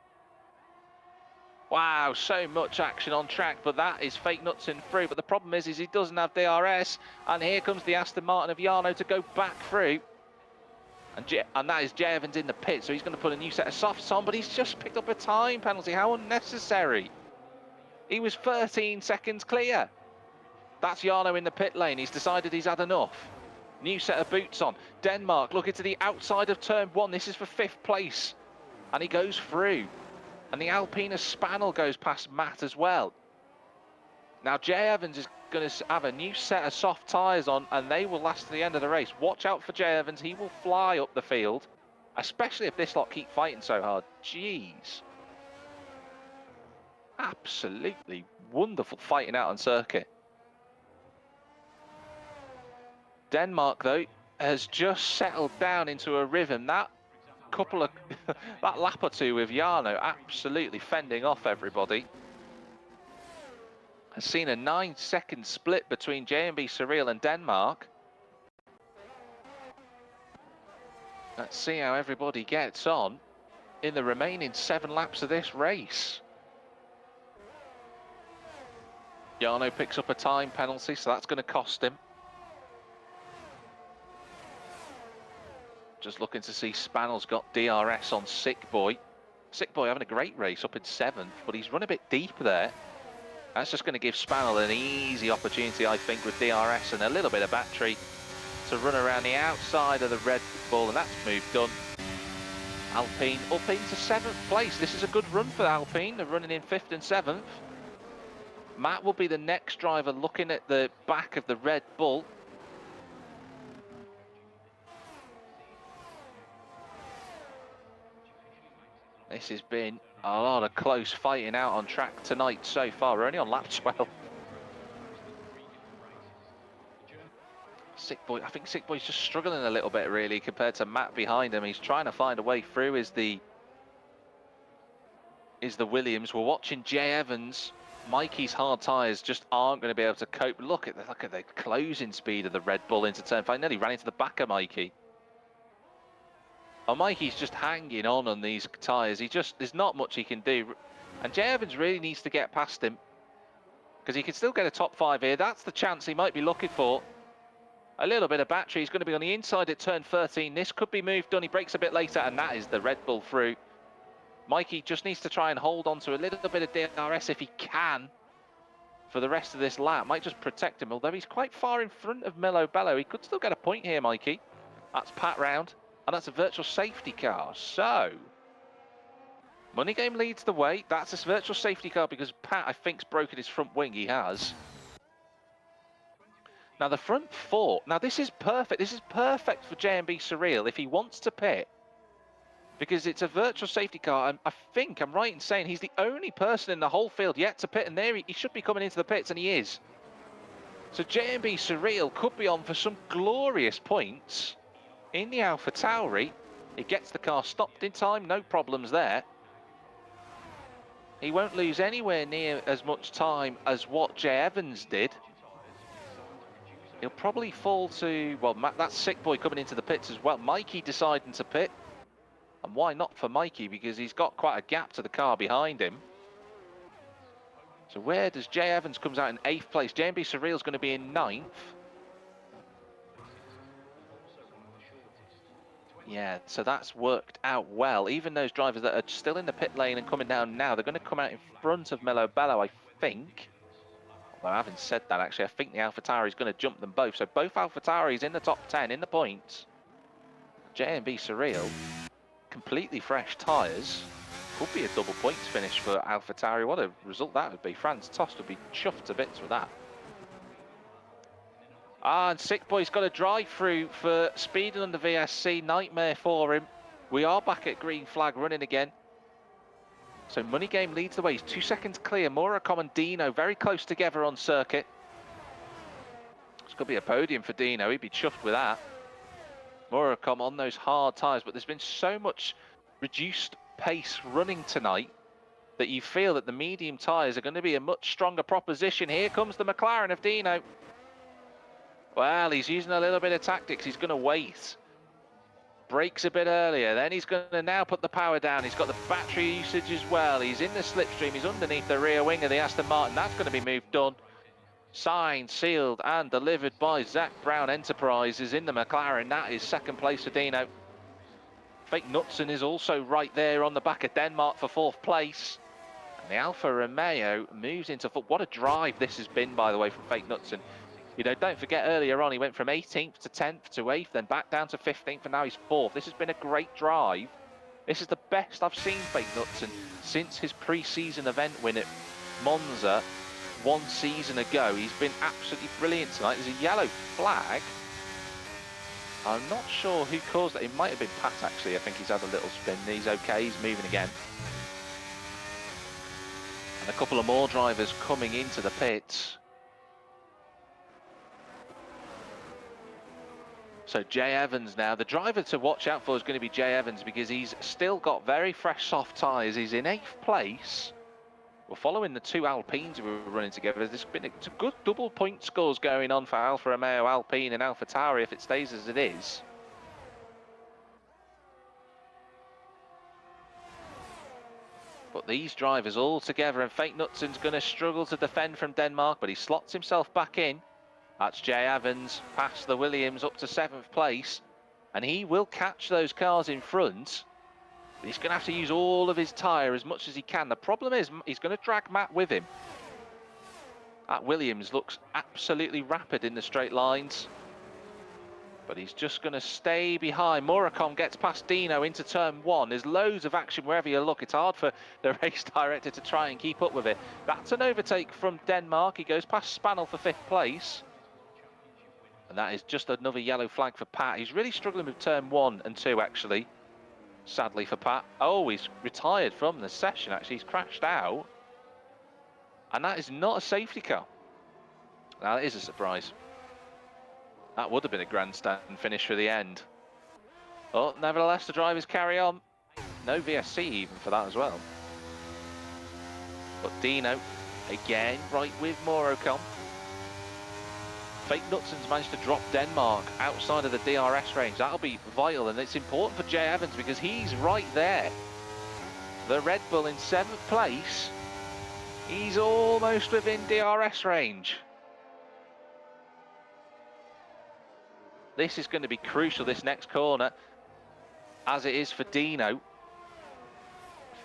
Speaker 1: Wow, so much action on track, but that is Fake Knutson through. But the problem is he doesn't have DRS, and here comes the Aston Martin of Jarno to go back through. And that is Jay Evans in the pit, so he's going to put a new set of softs on, but he's just picked up a time penalty. How unnecessary. He was 13 seconds clear. That's Jarno in the pit lane. He's decided he's had enough. New set of boots on. Denmark looking to the outside of turn 1. This is for 5th place. And he goes through. And the Alpina Spanel goes past Matt as well. Now Jay Evans is going to have a new set of soft tyres on, and they will last to the end of the race. Watch out for Jay Evans. He will fly up the field. especially if this lot keep fighting so hard. Jeez. Absolutely wonderful fighting out on circuit. Denmark, though, has just settled down into a rhythm. That couple of that lap or two with Jarno absolutely fending off everybody. Has seen a 9-second split between J&B Surreal and Denmark. Let's see how everybody gets on in the remaining 7 laps of this race. Jarno picks up a time penalty, so that's going to cost him. Just looking to see Spannell's got DRS on Sick Boy. Sick Boy having a great race up in 7th, but he's run a bit deep there. That's just going to give Spannell an easy opportunity, I think, with DRS and a little bit of battery to run around the outside of the Red Bull, and that's move done. Alpine up into 7th place. This is a good run for Alpine. They're running in 5th and 7th. Matt will be the next driver looking at the back of the Red Bull. This has been a lot of close fighting out on track tonight so far. We're only on lap 12. Sick Boy, I think Sick Boy's just struggling a little bit really compared to Matt behind him. He's trying to find a way through is the Williams. We're watching Jay Evans. Mikey's hard tyres just aren't going to be able to cope. Look at the closing speed of the Red Bull into turn 5. Nearly ran into the back of Mikey. Oh, Mikey's just hanging on these tyres. There's not much he can do. And Jay Evans really needs to get past him because he can still get a top 5 here. That's the chance he might be looking for. A little bit of battery. He's going to be on the inside at turn 13. This could be moved done. He breaks a bit later, and that is the Red Bull through. Mikey just needs to try and hold on to a little bit of DRS if he can for the rest of this lap. Might just protect him, although he's quite far in front of Milo Bello. He could still get a point here, Mikey. That's Pat round, and that's a virtual safety car. So, Money Game leads the way. That's a virtual safety car because Pat, I think, has broken his front wing. He has. Now, the front 4. Now, this is perfect. This is perfect for J&B Surreal if he wants to pit, because it's a virtual safety car. And I think I'm right in saying he's the only person in the whole field yet to pit, and there he should be coming into the pits, and he is. So J&B Surreal could be on for some glorious points in the AlphaTauri. He gets the car stopped in time, no problems there. He won't lose anywhere near as much time as what Jay Evans did. He'll probably fall to, well, that's Sick Boy coming into the pits as well. Mikey deciding to pit. And why not for Mikey? Because he's got quite a gap to the car behind him. So where does Jay Evans comes out in 8th place? J&B Surreal's going to be in 9th. Yeah, so that's worked out well. Even those drivers that are still in the pit lane and coming down now, they're going to come out in front of Melo Bello, I think. Although having said that, actually, I think the AlphaTauri is going to jump them both. So both AlphaTauris in the top 10 in the points. J&B Surreal, completely fresh tyres. Could be a double points finish for AlphaTauri. What a result that would be. Franz Tost would be chuffed to bits with that. And Sick Boy's got a drive through for speeding under VSC. Nightmare for him. We are back at green flag running again. So Money Game leads the way. He's 2 seconds clear. Murakam and Dino very close together on circuit. It's going to be a podium for Dino. He'd be chuffed with that. Murakam on those hard tyres, but there's been so much reduced pace running tonight that you feel that the medium tyres are going to be a much stronger proposition. Here comes the McLaren of Dino. Well, he's using a little bit of tactics. He's going to wait. Brakes a bit earlier. Then he's going to now put the power down. He's got the battery usage as well. He's in the slipstream. He's underneath the rear wing of the Aston Martin. That's going to be moved done. Signed, sealed, and delivered by Zach Brown Enterprises in the McLaren. That is 2nd place for Dino. Fake Knutson is also right there on the back of Denmark for 4th place. And the Alfa Romeo moves into 4th. What a drive this has been, by the way, from Fake Knutson. You know, don't forget earlier on, he went from 18th to 10th to 8th, then back down to 15th, and now he's 4th. This has been a great drive. This is the best I've seen Fake Knutson since his pre-season event win at Monza 1 season ago. He's been absolutely brilliant tonight. There's a yellow flag. I'm not sure who caused that. It might have been Pat, actually. I think he's had a little spin. He's okay. He's moving again. And a couple of more drivers coming into the pits. So Jay Evans now. The driver to watch out for is going to be Jay Evans because he's still got very fresh soft tyres. He's in 8th place. We're following the two Alpines we were running together. It's a good double point scores going on for Alfa Romeo Alpine and AlphaTauri if it stays as it is. But these drivers all together, and Fake Knutsen's going to struggle to defend from Denmark, but he slots himself back in. That's Jay Evans past the Williams up to 7th place, and he will catch those cars in front. But he's going to have to use all of his tyre as much as he can. The problem is he's going to drag Matt with him. That Williams looks absolutely rapid in the straight lines. But he's just going to stay behind. Murakami gets past Dino into turn 1. There's loads of action wherever you look. It's hard for the race director to try and keep up with it. That's an overtake from Denmark. He goes past Spaniel for 5th place. And that is just another yellow flag for Pat. He's really struggling with turn 1 and 2, actually. Sadly for Pat. Oh, he's retired from the session, actually. He's crashed out. And that is not a safety car. Now, that is a surprise. That would have been a grandstand finish for the end. Oh, nevertheless, the drivers carry on. No VSC even for that as well. But Dino, again, right with Murakami. Fake Knutsen's managed to drop Denmark outside of the DRS range. That'll be vital, and it's important for Jay Evans because he's right there. The Red Bull in 7th place. He's almost within DRS range. This is going to be crucial, this next corner, as it is for Dino.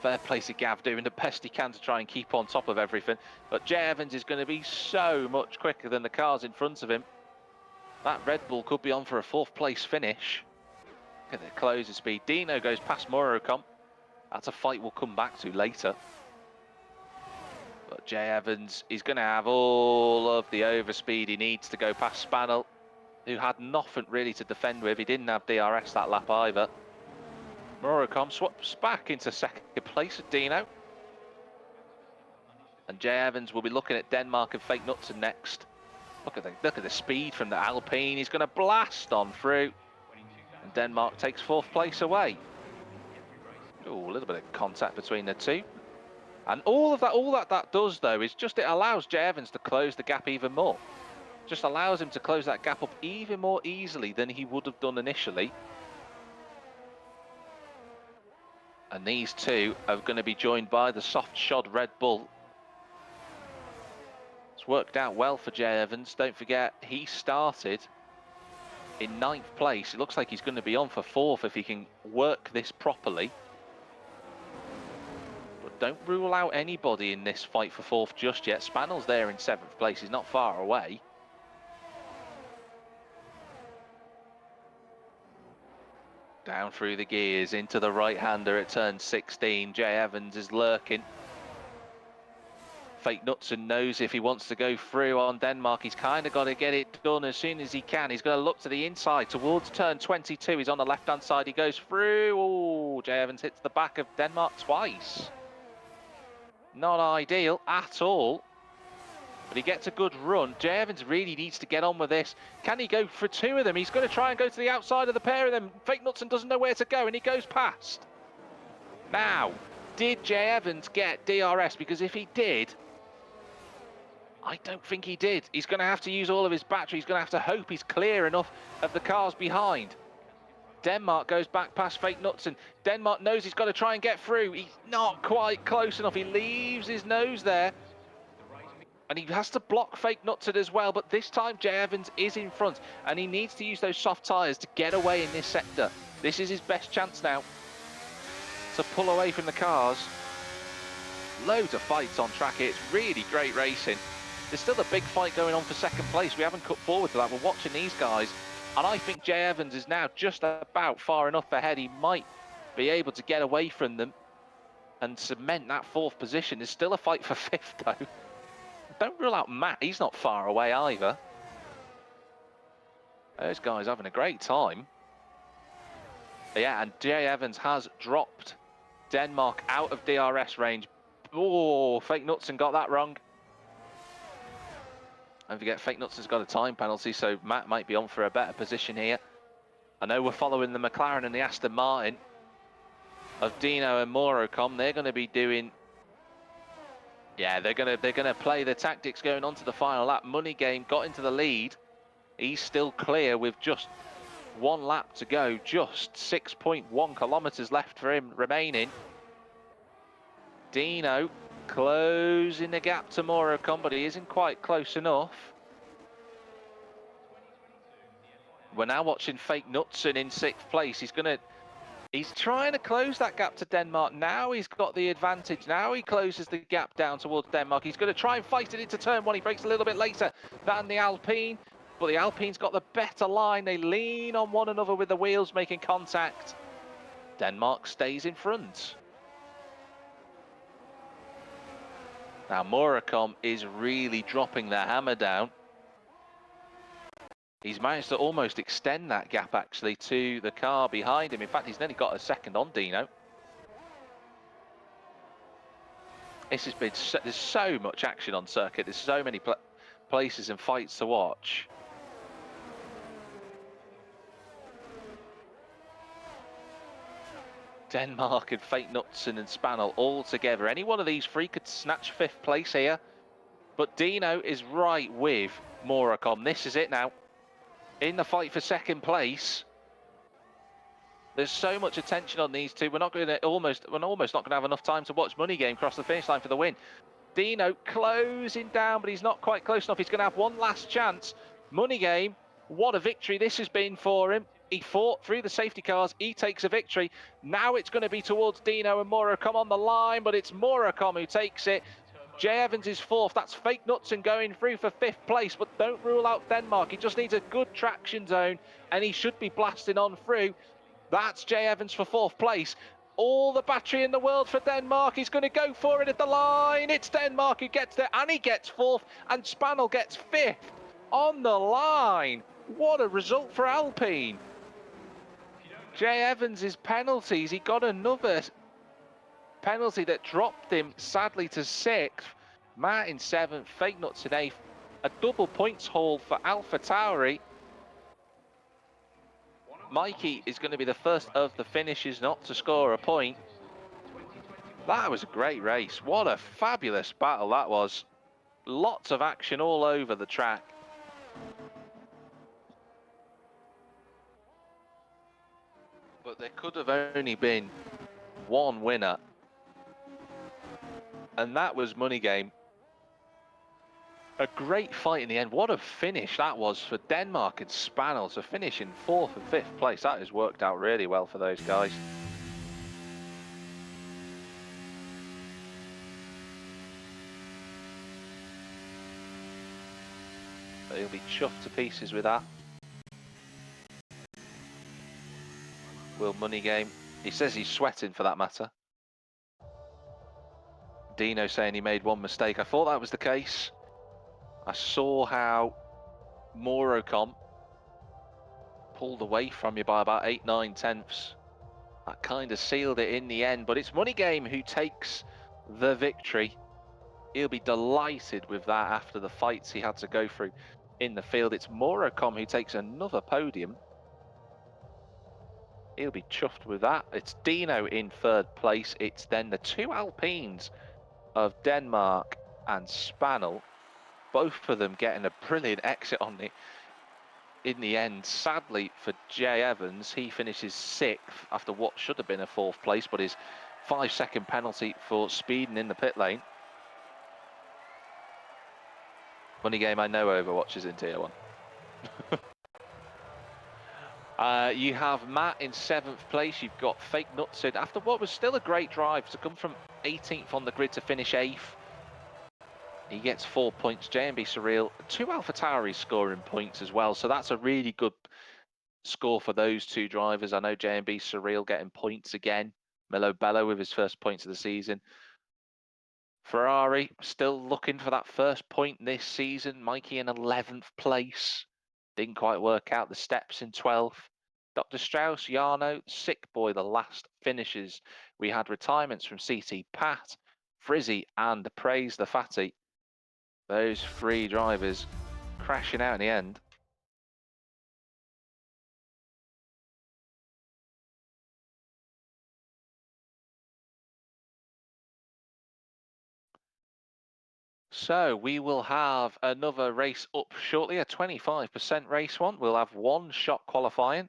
Speaker 1: Fair play to Gav, doing the best he can to try and keep on top of everything. But Jay Evans is going to be so much quicker than the cars in front of him. That Red Bull could be on for a 4th place finish. Look at the closing speed. Dino goes past Murakami. That's a fight we'll come back to later. But Jay Evans is going to have all of the overspeed he needs to go past Spaniel, who had nothing really to defend with. He didn't have DRS that lap either. Murakami swaps back into 2nd place at Dino. And Jay Evans will be looking at Denmark and Fake Knutsen next. Look at the speed from the Alpine. He's going to blast on through. And Denmark takes 4th place away. Ooh, a little bit of contact between the two. And all that does, though, is just it allows Jay Evans to close the gap even more. Just allows him to close that gap up even more easily than he would have done initially. And these two are going to be joined by the soft shod Red Bull. It's worked out well for Jay Evans. Don't forget, he started in 9th place. It looks like he's going to be on for 4th if he can work this properly. But don't rule out anybody in this fight for 4th just yet. Spaniel's there in 7th place. He's not far away. Down through the gears into the right-hander at turn 16. Jay Evans is lurking. Fake Knutsen knows if he wants to go through on Denmark, he's kind of got to get it done as soon as he can. He's going to look to the inside towards turn 22. He's on the left-hand side. He goes through. Oh, Jay Evans hits the back of Denmark twice. Not ideal at all. But he gets a good run. Jay Evans really needs to get on with this. Can he go for 2 of them? He's going to try and go to the outside of the pair of them. Fake Knutsen doesn't know where to go, and he goes past. Now, did Jay Evans get DRS? Because if he did, I don't think he did. He's going to have to use all of his battery. He's going to have to hope he's clear enough of the cars behind. Denmark goes back past Fake Knutsen. Denmark knows he's got to try and get through. He's not quite close enough. He leaves his nose there. And he has to block Fake Knutsen as well, but this time Jay Evans is in front, and he needs to use those soft tyres to get away in this sector. This is his best chance now to pull away from the cars. Loads of fights on track here. It's really great racing. There's still a big fight going on for 2nd place. We haven't cut forward to that. We're watching these guys, and I think Jay Evans is now just about far enough ahead. He might be able to get away from them and cement that 4th position. There's still a fight for 5th, though. Don't rule out Matt, he's not far away either. Those guys having a great time. Yeah, and Jay Evans has dropped Denmark out of DRS range. Oh, Fake Knutson got that wrong. Don't forget, Fake Knutson's got a time penalty, so Matt might be on for a better position here. I know we're following the McLaren and the Aston Martin of Dino and Morocom. They're going to be doing, yeah, they're going to play the tactics going on to the final lap. Money Game got into the lead. He's still clear with just one lap to go, just 6.1 kilometers left for him remaining. Dino closing the gap to Morocom, but he isn't quite close enough. We're now watching Fake Knutson in 6th place. He's trying to close that gap to Denmark. Now he's got the advantage. Now he closes the gap down towards Denmark. He's going to try and fight it into turn 1. He breaks a little bit later than the Alpine, but the Alpine's got the better line. They lean on one another with the wheels making contact. Denmark stays in front. Now Morocom is really dropping their hammer down. He's managed to almost extend that gap actually to the car behind him. In fact, he's nearly got a second on Dino. This has been, there's so much action on circuit. There's so many places and fights to watch. Denmark and Fake Knutson and Spannel all together. Any one of these three could snatch 5th place here. But Dino is right with Morocom. This is it now. In the fight for 2nd place. There's so much attention on these two. We're almost not going to have enough time to watch Money Game cross the finish line for the win. Dino closing down, but he's not quite close enough. He's going to have one last chance. Money Game, what a victory this has been for him. He fought through the safety cars. He takes a victory. Now it's going to be towards Dino and Morocom on the line, but it's Morocom who takes it. Jay Evans is 4th. That's Fake Knutson going through for 5th place, but don't rule out Denmark. He just needs a good traction zone, and he should be blasting on through. That's Jay Evans for 4th place. All the battery in the world for Denmark. He's going to go for it at the line. It's Denmark who gets there, and he gets 4th, and Spannel gets 5th on the line. What a result for Alpine. Jay Evans' penalties. He got another penalty that dropped him, sadly, to 6th. Matt in 7th, Fake Nuts in 8th. A double points haul for AlphaTauri. Mikey is going to be the first of the finishers not to score a point. That was a great race. What a fabulous battle that was. Lots of action all over the track. But there could have only been one winner. And that was Money Game. A great fight in the end. What a finish that was for Denmark and Spannel to finish in 4th and 5th place. That has worked out really well for those guys. He'll be chuffed to pieces with that. Will Money Game. He says he's sweating for that matter. Dino saying he made one mistake. I thought that was the case. I saw how Morocom pulled away from you by about 8-9 tenths. That kind of sealed it in the end, but it's Money Game who takes the victory. He'll be delighted with that after the fights he had to go through in the field. It's Morocom who takes another podium. He'll be chuffed with that. It's Dino in 3rd place. It's then the 2 Alpines of Denmark and Spannel. Both of them getting a brilliant exit on it in the end. Sadly for Jay Evans, he finishes 6th after what should have been a 4th place, but his 5-second penalty for speeding in the pit lane. Money Game, I know Overwatch is in tier 1. You have Matt in 7th place. You've got Fake Knutson after what was still a great drive to come from 18th on the grid to finish 8th. He gets 4 points. JMB Surreal, 2 AlphaTauri scoring points as well. So that's a really good score for those 2 drivers. I know JMB Surreal getting points again. Milo Bello with his first points of the season. Ferrari still looking for that first point this season. Mikey in 11th place. Didn't quite work out the steps in 12th. Dr. Strauss, Jarno, Sick Boy, the last finishes. We had retirements from CT Pat, Frizzy, and Praise the Fatty. Those three drivers crashing out in the end. So we will have another race up shortly, a 25% race one. We'll have one shot qualifying.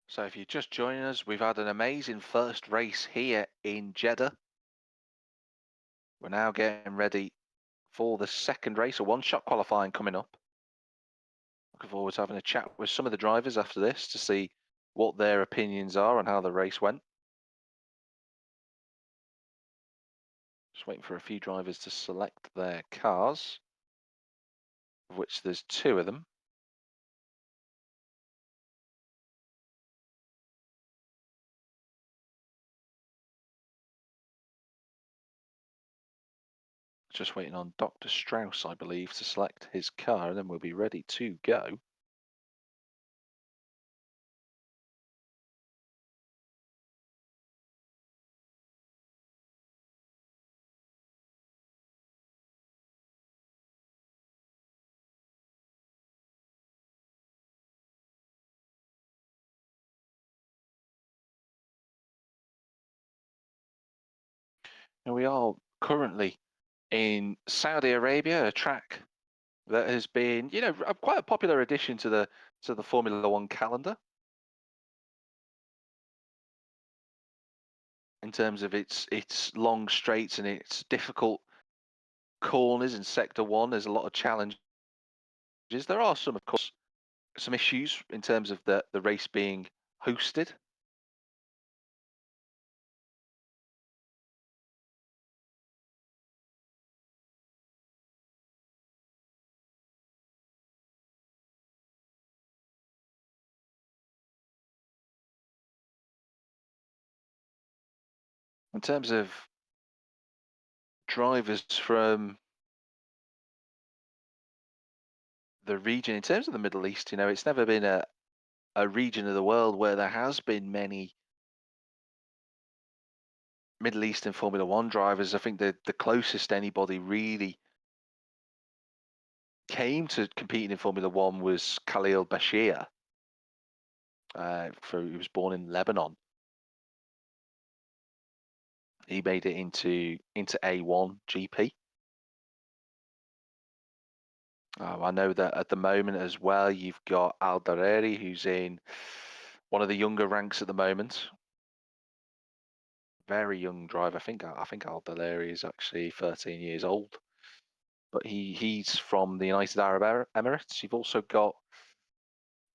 Speaker 1: So if you're just joining us, we've had an amazing first race here in Jeddah. We're now getting ready for the second race, a one-shot qualifying coming up. Looking forward to having a chat with some of the drivers after this to see what their opinions are on how the race went. Just waiting for a few drivers to select their cars, of which there's two of them. Just waiting on Dr. Strauss, I believe, to select his car, and then we'll be ready to go. And we are currently in Saudi Arabia, a track that has been, quite a popular addition to the Formula One calendar in terms of its long straights and its difficult corners in Sector 1. There's a lot of challenges. There are some, of course, some issues in terms of the race being hosted. In terms of drivers from the region, in terms of the Middle East, it's never been a region of the world where there has been many Middle Eastern Formula One drivers. I think the closest anybody really came to competing in Formula One was Khalil Bashir. He was born in Lebanon. He made it into A1 GP. I know that at the moment as well, you've got Al Dareri, who's in one of the younger ranks at the moment. Very young driver. I think Al Dareri is actually 13 years old, but he's from the United Arab Emirates. You've also got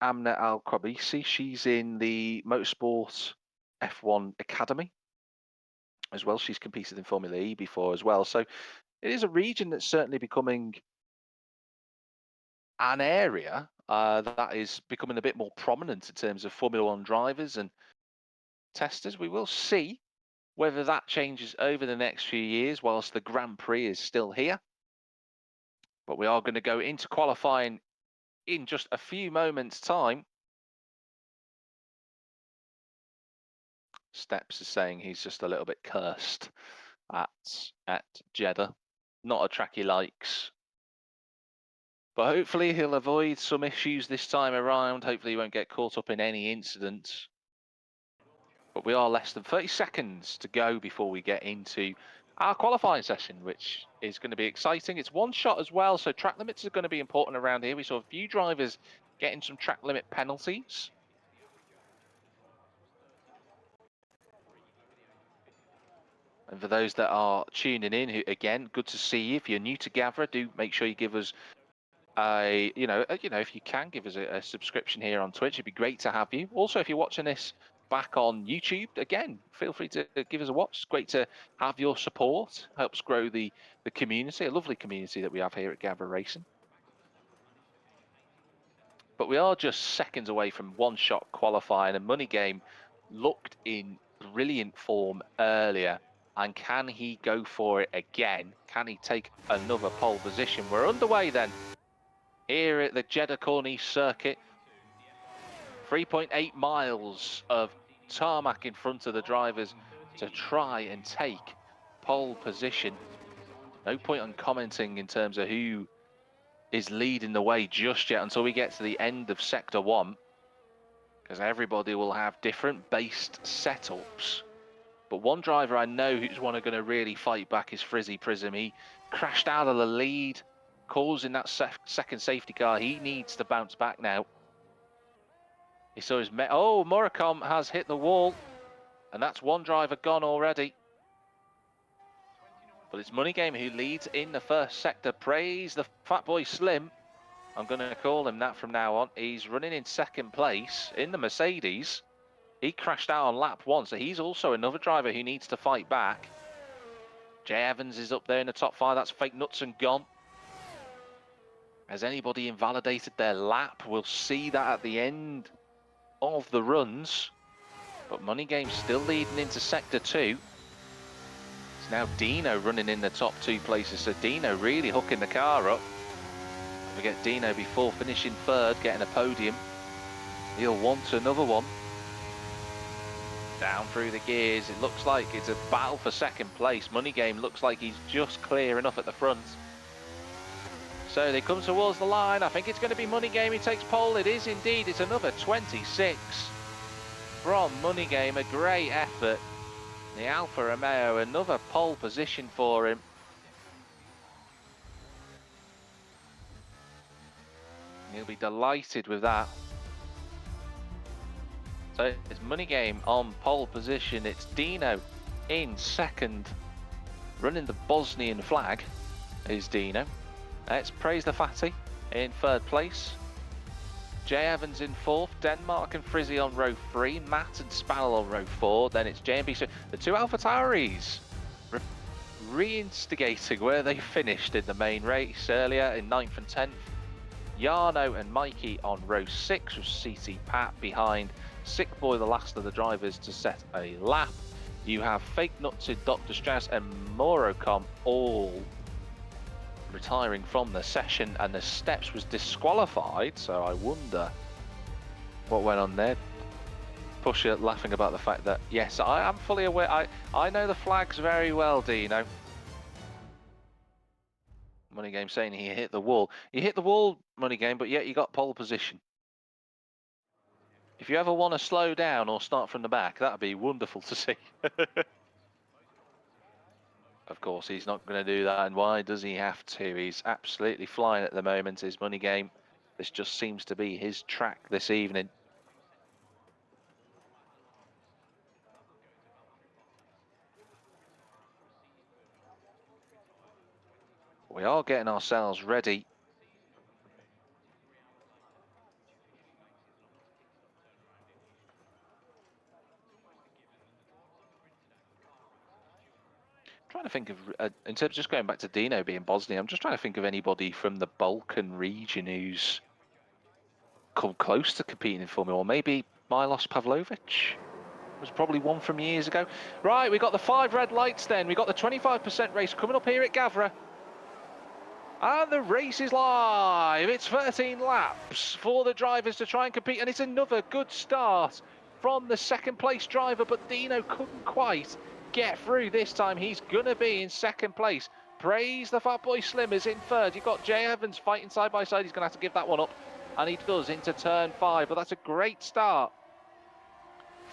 Speaker 1: Amna Al Qabisi. She's in the Motorsport F1 Academy as well. She's competed in Formula E before as well. So it is a region that's certainly becoming an area that is becoming a bit more prominent in terms of Formula One drivers and testers. We will see whether that changes over the next few years whilst the Grand Prix is still here. But we are going to go into qualifying in just a few moments' time. Steps is saying he's just a little bit cursed at Jeddah. Not a track he likes. But hopefully he'll avoid some issues this time around. Hopefully he won't get caught up in any incidents. But we are less than 30 seconds to go before we get into our qualifying session, which is going to be exciting. It's one shot as well, so track limits are going to be important around here. We saw a few drivers getting some track limit penalties. And for those that are tuning in, who, again, good to see you. If you're new to Gavra, do make sure you give us if you can give us a subscription here on Twitch, it'd be great to have you. Also, if you're watching this back on YouTube, again, feel free to give us a watch. It's great to have your support. Helps grow the community, a lovely community that we have here at Gavra Racing. But we are just seconds away from one-shot qualifying, and Money Game looked in brilliant form earlier. And can he go for it again? Can he take another pole position? We're underway then. Here at the Jeddah Corniche circuit, 3.8 miles of tarmac in front of the drivers to try and take pole position. No point on commenting in terms of who is leading the way just yet until we get to the end of Sector 1, because everybody will have different based setups. But one driver I know who's going to really fight back is Frizzy Prism. He crashed out of the lead, causing that second safety car. He needs to bounce back now. He saw his Murakam has hit the wall, and that's one driver gone already. But it's Money Game who leads in the first sector. Praise the Fat Boy Slim. I'm going to call him that from now on. He's running in second place in the Mercedes. He crashed out on lap 1, so he's also another driver who needs to fight back. Jay Evans is up there in the top 5. That's Fake Nuts and gone. Has anybody invalidated their lap? We'll see that at the end of the runs. But Money Game's still leading into Sector 2. It's now Dino running in the top 2 places, so Dino really hooking the car up. Don't forget Dino before finishing 3rd, getting a podium. He'll want another one. Down through the gears, it looks like it's a battle for second place. Money Game looks like he's just clear enough at the front. So they come towards the line. I think it's going to be Money Game who takes pole. It is indeed. It's another 26 from Money Game. A great effort. The Alfa Romeo, another pole position for him. He'll be delighted with that. So it's Money Game on pole position. It's Dino in second. Running the Bosnian flag is Dino. Let's praise the Fatty in 3rd place. Jay Evans in 4th. Denmark and Frizzy on row 3. Matt and Spannel on row 4. Then it's J&B. So the 2 Alpha Tauris reinstigating where they finished in the main race earlier in 9th and 10th. Jarno and Mikey on row 6 with CT Pat behind Sick Boy, the last of the drivers to set a lap. You have Fake Nuts, Dr. Strauss and Morocom all retiring from the session, and the Steps was disqualified, so I wonder what went on there. Pusher laughing about the fact that, yes, I am fully aware, I know the flags very well, Dino. Money Game saying he hit the wall. You hit the wall, Money Game, but yet you got pole position. If you ever want to slow down or start from the back, that'd be wonderful to see. Of course, he's not going to do that, and why does he have to? He's absolutely flying at the moment, his Money Game. This just seems to be his track this evening. We are getting ourselves ready. Trying to think of, in terms of just going back to Dino being Bosnia, I'm just trying to think of anybody from the Balkan region who's come close to competing in Formula 1. Maybe Milos Pavlovic was probably one from years ago. Right, we got the 5 red lights then. We got the 25% race coming up here at Gavra. And the race is live. It's 13 laps for the drivers to try and compete, and it's another good start from the second place driver, but Dino couldn't quite get through this time. He's going to be in second place. Praise the Fat Boy Slimmers in third. You've got Jay Evans fighting side by side. He's going to have to give that one up, and he does into turn 5, but that's a great start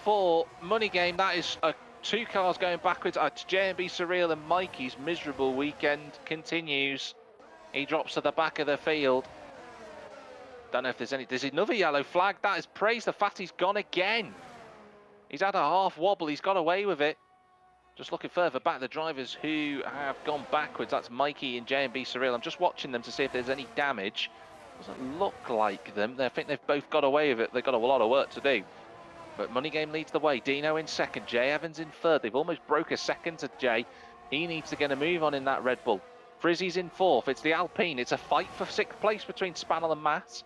Speaker 1: for Money Game. That is two cars going backwards. J&B Surreal and Mikey's miserable weekend continues. He drops to the back of the field. Don't know if there's another yellow flag. That is Praise the Fat. He's gone again. He's had a half wobble. He's got away with it. Just looking further back, the drivers who have gone backwards, that's Mikey and J&B Surreal. I'm just watching them to see if there's any damage. Doesn't look like them. I think they've both got away with it. They've got a lot of work to do. But Money Game leads the way. Dino in second, Jay Evans in third. They've almost broke a second to Jay. He needs to get a move on in that Red Bull. Frizzy's in fourth. It's the Alpine. It's a fight for sixth place between Spannel and Matt.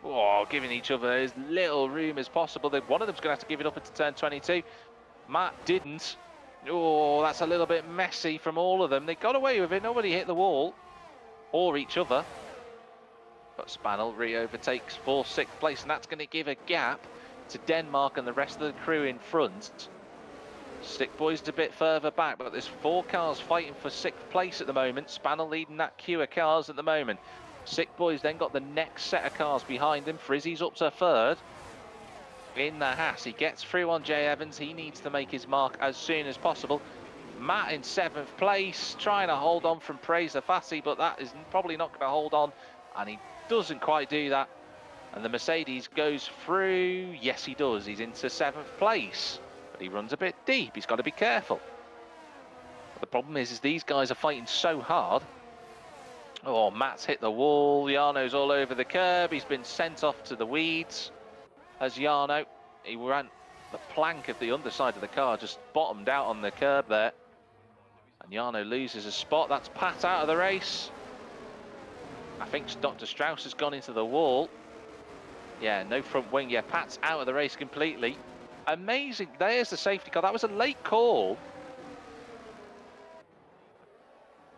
Speaker 1: Oh, giving each other as little room as possible. One of them's going to have to give it up into turn 22. Matt didn't. Oh, that's a little bit messy from all of them. They got away with it. Nobody hit the wall or each other. But Spannel re-overtakes for sixth place, and that's going to give a gap to Denmark and the rest of the crew in front. Stick Boys a bit further back, but there's 4 cars fighting for sixth place at the moment. Spannel leading that queue of cars at the moment. Sick Boys then got the next set of cars behind him. Frizzy's up to third in the Haas. He gets through on Jay Evans. He needs to make his mark as soon as possible. Matt in 7th place, trying to hold on from Praise the Fatty, but that is probably not going to hold on, and he doesn't quite do that. And the Mercedes goes through. Yes, he does. He's into 7th place, but he runs a bit deep. He's got to be careful. But the problem is these guys are fighting so hard. Oh, Matt's hit the wall. Jarno's all over the curb. He's been sent off to the weeds. As Jarno, he ran the plank of the underside of the car, just bottomed out on the curb there. And Jarno loses a spot. That's Pat out of the race. I think Dr. Strauss has gone into the wall. Yeah, no front wing. Yeah, Pat's out of the race completely. Amazing. There's the safety car. That was a late call.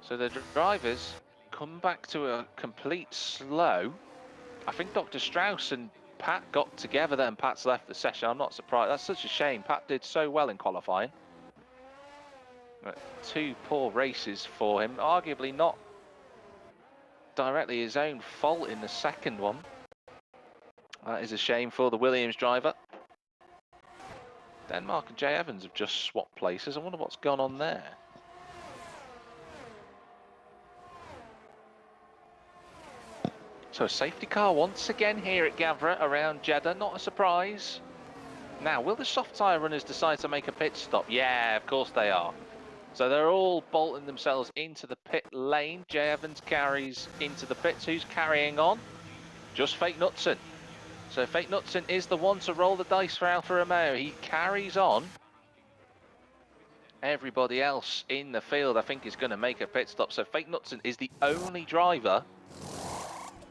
Speaker 1: So the drivers come back to a complete slow. I think Dr. Strauss and Pat got together then. Pat's left the session. I'm not surprised. That's such a shame. Pat did so well in qualifying. But 2 poor races for him. Arguably not directly his own fault in the second one. That is a shame for the Williams driver. Denmark and Jay Evans have just swapped places. I wonder what's gone on there. So a safety car once again here at Gavra around Jeddah, not a surprise. Now, will the soft tyre runners decide to make a pit stop? Yeah, of course they are. So they're all bolting themselves into the pit lane. Jay Evans carries into the pits. Who's carrying on? Just Fake Knutson. So Fake Knutson is the one to roll the dice for Alfa Romeo. He carries on. Everybody else in the field, I think, is going to make a pit stop. So Fake Knutson is the only driver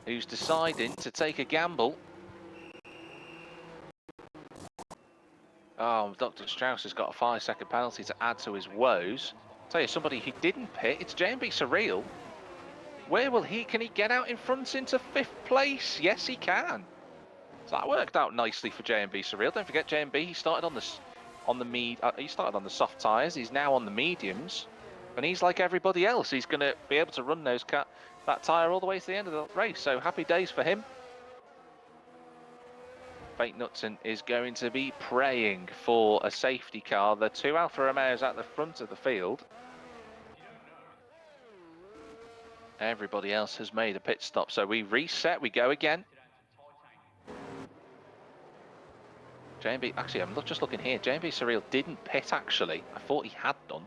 Speaker 1: who's deciding to take a gamble. Oh, Dr. Strauss has got a 5-second penalty to add to his woes. I'll tell you, somebody who didn't pit, it's J&B Surreal. Where will can he get out in front into 5th place? Yes, he can. So that worked out nicely for J&B Surreal. Don't forget, J&B, he started on the soft tyres. He's now on the mediums, and he's like everybody else. He's going to be able to run that tyre all the way to the end of the race. So happy days for him. Fake Knutson is going to be praying for a safety car. The 2 Alfa Romeos at the front of the field. Everybody else has made a pit stop, so we reset, we go again. J&B, actually, I'm just looking here. J&B Surreal didn't pit, actually. I thought he had done,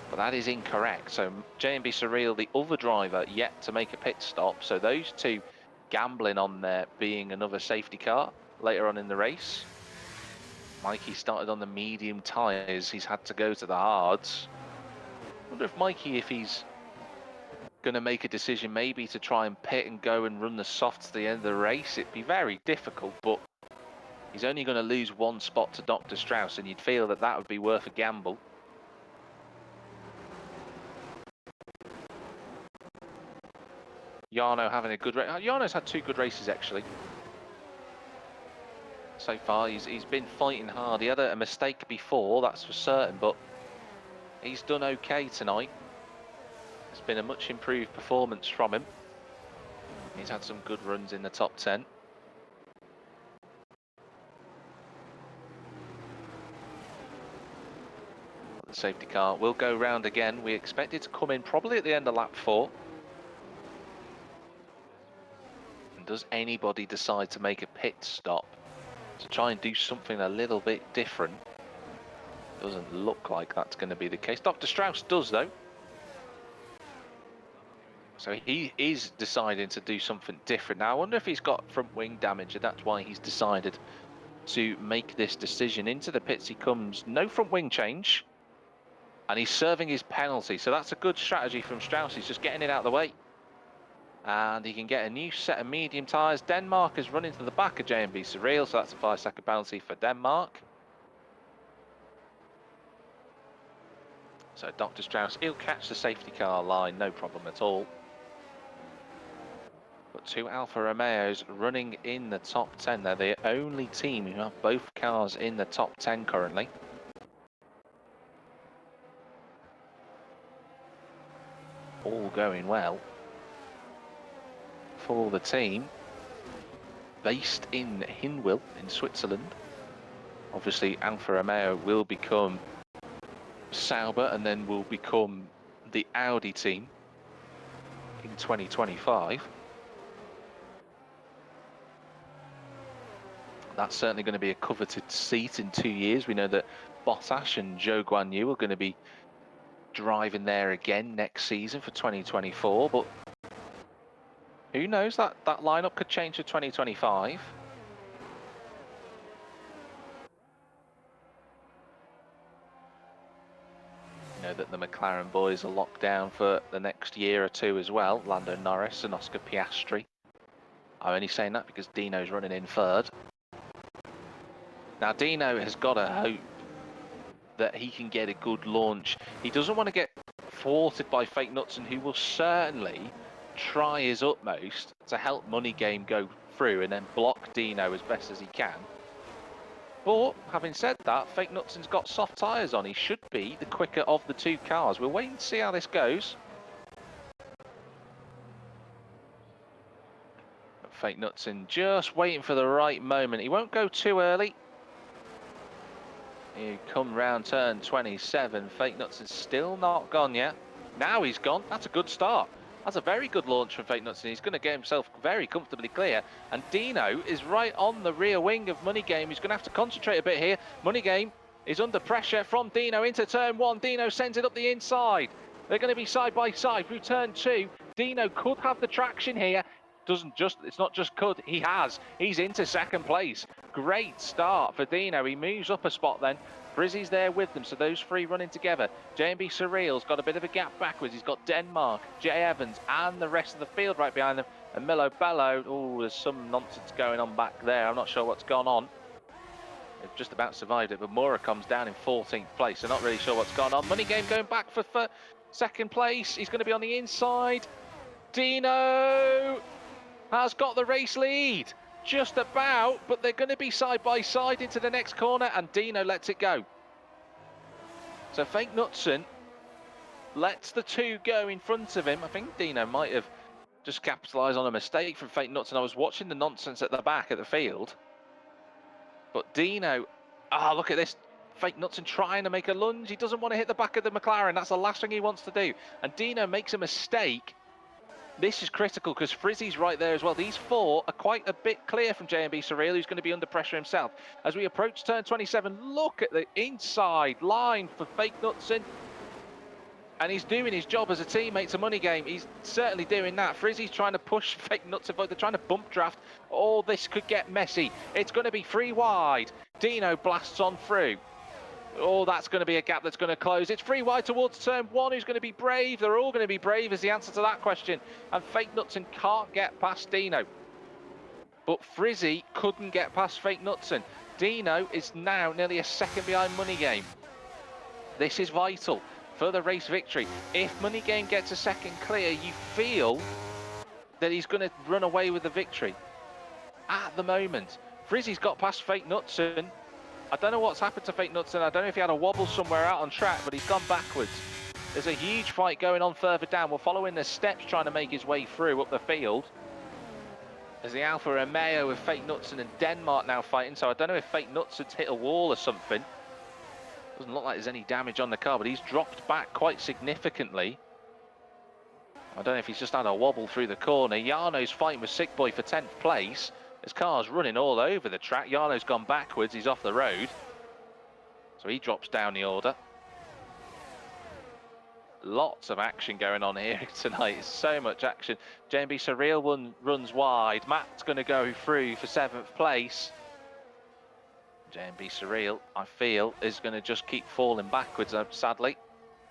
Speaker 1: but that is incorrect. So J&B Surreal, the other driver, yet to make a pit stop. So those 2 gambling on there being another safety car later on in the race. Mikey started on the medium tyres. He's had to go to the hards. I wonder if Mikey, if he's going to make a decision maybe to try and pit and go and run the softs to the end of the race. It'd be very difficult, but he's only going to lose 1 spot to Dr. Strauss, and you'd feel that that would be worth a gamble. Jarno having a good race. Jarno's had 2 good races, actually. so far. He's been fighting hard. He had a mistake before, that's for certain, but he's done okay tonight. It's been a much improved performance from him. He's had some good runs in the top 10. The safety car will go round again. We expect it to come in probably at the end of lap 4. And does anybody decide to make a pit stop to try and do something a little bit different? Doesn't look like that's going to be the case. Dr. Strauss does, though. So he is deciding to do something different. Now, I wonder if he's got front wing damage, and that's why he's decided to make this decision. Into the pits he comes, no front wing change, and he's serving his penalty. So that's a good strategy from Strauss. He's just getting it out of the way. And he can get a new set of medium tyres. Denmark is running to the back of J&B Surreal, so that's a 5-second penalty for Denmark. So Dr. Strauss, he'll catch the safety car line, no problem at all. But 2 Alfa Romeos running in the top 10. They're the only team who have both cars in the top 10 currently. All going well for the team based in Hinwil in Switzerland. Obviously, Alfa Romeo will become Sauber and then will become the Audi team in 2025. That's certainly going to be a coveted seat in 2 years. We know that Bottas and Zhou Guanyu are going to be driving there again next season for 2024, but who knows, that lineup could change for 2025. You know that the McLaren boys are locked down for the next year or two as well. Lando Norris and Oscar Piastri. I'm only saying that because Dino's running in third. Now Dino has got to hope that he can get a good launch. He doesn't want to get thwarted by Fake Knudsen, who will certainly try his utmost to help Money Game go through and then block Dino as best as he can. But having said that, Fake Knudsen's got soft tyres on. He should be the quicker of the 2 cars. We'll wait and see how this goes. But Fake Knudsen just waiting for the right moment. He won't go too early. You come round turn 27. Fake Knudsen's still not gone yet. Now he's gone. That's a good start. That's a very good launch from Fake Knudsen. He's going to get himself very comfortably clear. And Dino is right on the rear wing of Money Game. He's going to have to concentrate a bit here. Money Game is under pressure from Dino into turn 1. Dino sends it up the inside. They're going to be side by side through turn 2. Dino could have the traction here. It's not just could, he has. He's into second place. Great start for Dino. He moves up a spot then. Frizzy's there with them, so those 3 running together. J&B Surreal's got a bit of a gap backwards. He's got Denmark, Jay Evans, and the rest of the field right behind them. And Milo Bello, oh, there's some nonsense going on back there. I'm not sure what's gone on. They've just about survived it, but Mura comes down in 14th place. So not really sure what's gone on. Money Game going back for second place. He's going to be on the inside. Dino has got the race lead, just about, but they're going to be side by side into the next corner, and Dino lets it go. So Fake Knudsen lets the 2 go in front of him. I think Dino might have just capitalised on a mistake from Fake Knudsen. I was watching the nonsense at the back of the field, but Dino, look at this. Fake Knudsen trying to make a lunge. He doesn't want to hit the back of the McLaren. That's the last thing he wants to do. And Dino makes a mistake. This is critical because Frizzy's right there as well. These 4 are quite a bit clear from J&B Surreal, who's going to be under pressure himself. As we approach turn 27, look at the inside line for Fake Knudsen. And he's doing his job as a teammate to Money Game. He's certainly doing that. Frizzy's trying to push Fake Knudsen, but they're trying to bump draft. Oh, this could get messy. It's going to be 3 wide. Dino blasts on through. Oh, that's going to be a gap that's going to close. It's 3 wide towards turn 1. Who's going to be brave? They're all going to be brave is the answer to that question. And Fake Knudsen can't get past Dino. But Frizzy couldn't get past Fake Knudsen. Dino is now nearly a second behind Money Game. This is vital for the race victory. If Money Game gets a second clear, you feel that he's going to run away with the victory. At the moment, Frizzy's got past Fake Knutson. I don't know what's happened to Fake Knutson. I don't know if he had a wobble somewhere out on track, but he's gone backwards. There's a huge fight going on further down. We're following the steps trying to make his way through up the field. There's the Alfa Romeo with Fake Knutson and Denmark now fighting, so I don't know if Fake Knutson's hit a wall or something. Doesn't look like there's any damage on the car, but he's dropped back quite significantly. I don't know if he's just had a wobble through the corner. Jarno's fighting with Sick Boy for 10th place. His car's running all over the track. Jarno's gone backwards. He's off the road. So he drops down the order. Lots of action going on here tonight. So much action. JMB Surreal runs wide. Matt's going to go through for 7th place. JMB Surreal, I feel, is going to just keep falling backwards, sadly.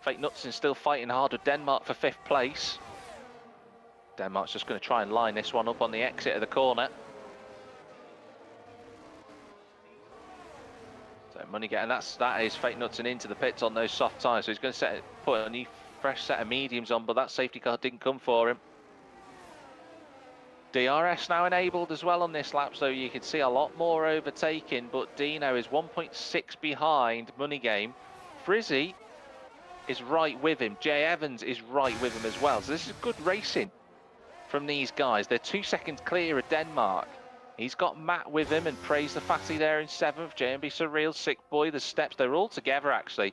Speaker 1: Fake Knutson's still fighting hard with Denmark for 5th place. Denmark's just going to try and line this one up on the exit of the corner. So Money getting that is Fake Knutson into the pits on those soft tyres. So he's going to put a new fresh set of mediums on, but that safety car didn't come for him. DRS now enabled as well on this lap, so you can see a lot more overtaking, but Dino is 1.6 behind Money Game. Frizzy is right with him. Jay Evans is right with him as well. So this is good racing from these guys. They're 2 seconds clear of Denmark. He's got Matt with him and Praise the Fatty there in 7th. JMB Surreal, Sick Boy, the steps, they're all together actually.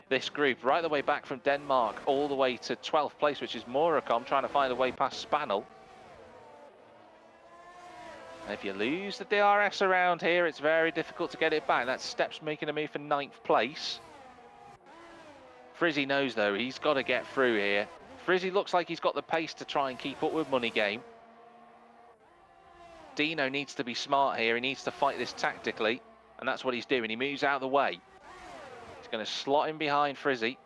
Speaker 1: This group, right the way back from Denmark, all the way to 12th place, which is Murakam, trying to find a way past Spanel. And if you lose the DRS around here, it's very difficult to get it back. That Steps making a move for 9th place. Frizzy knows though, he's got to get through here. Frizzy looks like he's got the pace to try and keep up with Money Game. Dino needs to be smart here. He needs to fight this tactically, and that's what he's doing. He moves out of the way. He's going to slot in behind Frizzy,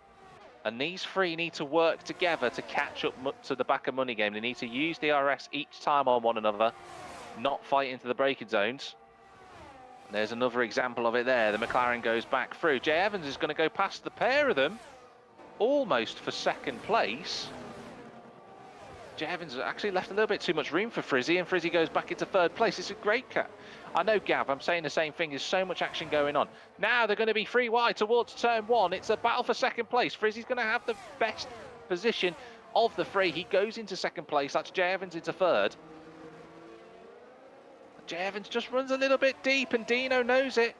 Speaker 1: and these three need to work together to catch up to the back of Money Game. They need to use DRS each time on one another, not fight into the braking zones. And there's another example of it there. The McLaren goes back through. Jay Evans is going to go past the pair of them, almost for 2nd place. Jay Evans actually left a little bit too much room for Frizzy, and Frizzy goes back into 3rd place. It's a great cut. I know, Gav, I'm saying the same thing. There's so much action going on. Now they're going to be 3 wide towards turn 1. It's a battle for 2nd place. Frizzy's going to have the best position of the 3. He goes into 2nd place. That's Jay Evans into 3rd. Jay Evans just runs a little bit deep, and Dino knows it.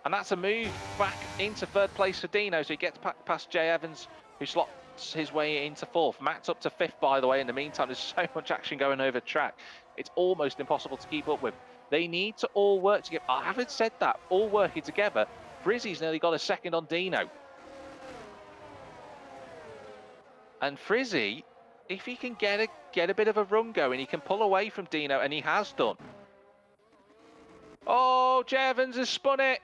Speaker 1: And that's a move back into 3rd place for Dino, so he gets past Jay Evans, who slots his way into 4th. Matt's up to 5th, by the way. In the meantime, there's so much action going over track. It's almost impossible to keep up with. They need to all work together. I haven't said that. All working together. Frizzy's nearly got a 2nd on Dino. And Frizzy, if he can get a bit of a run going, he can pull away from Dino, and he has done. Oh, Jay Evans has spun it.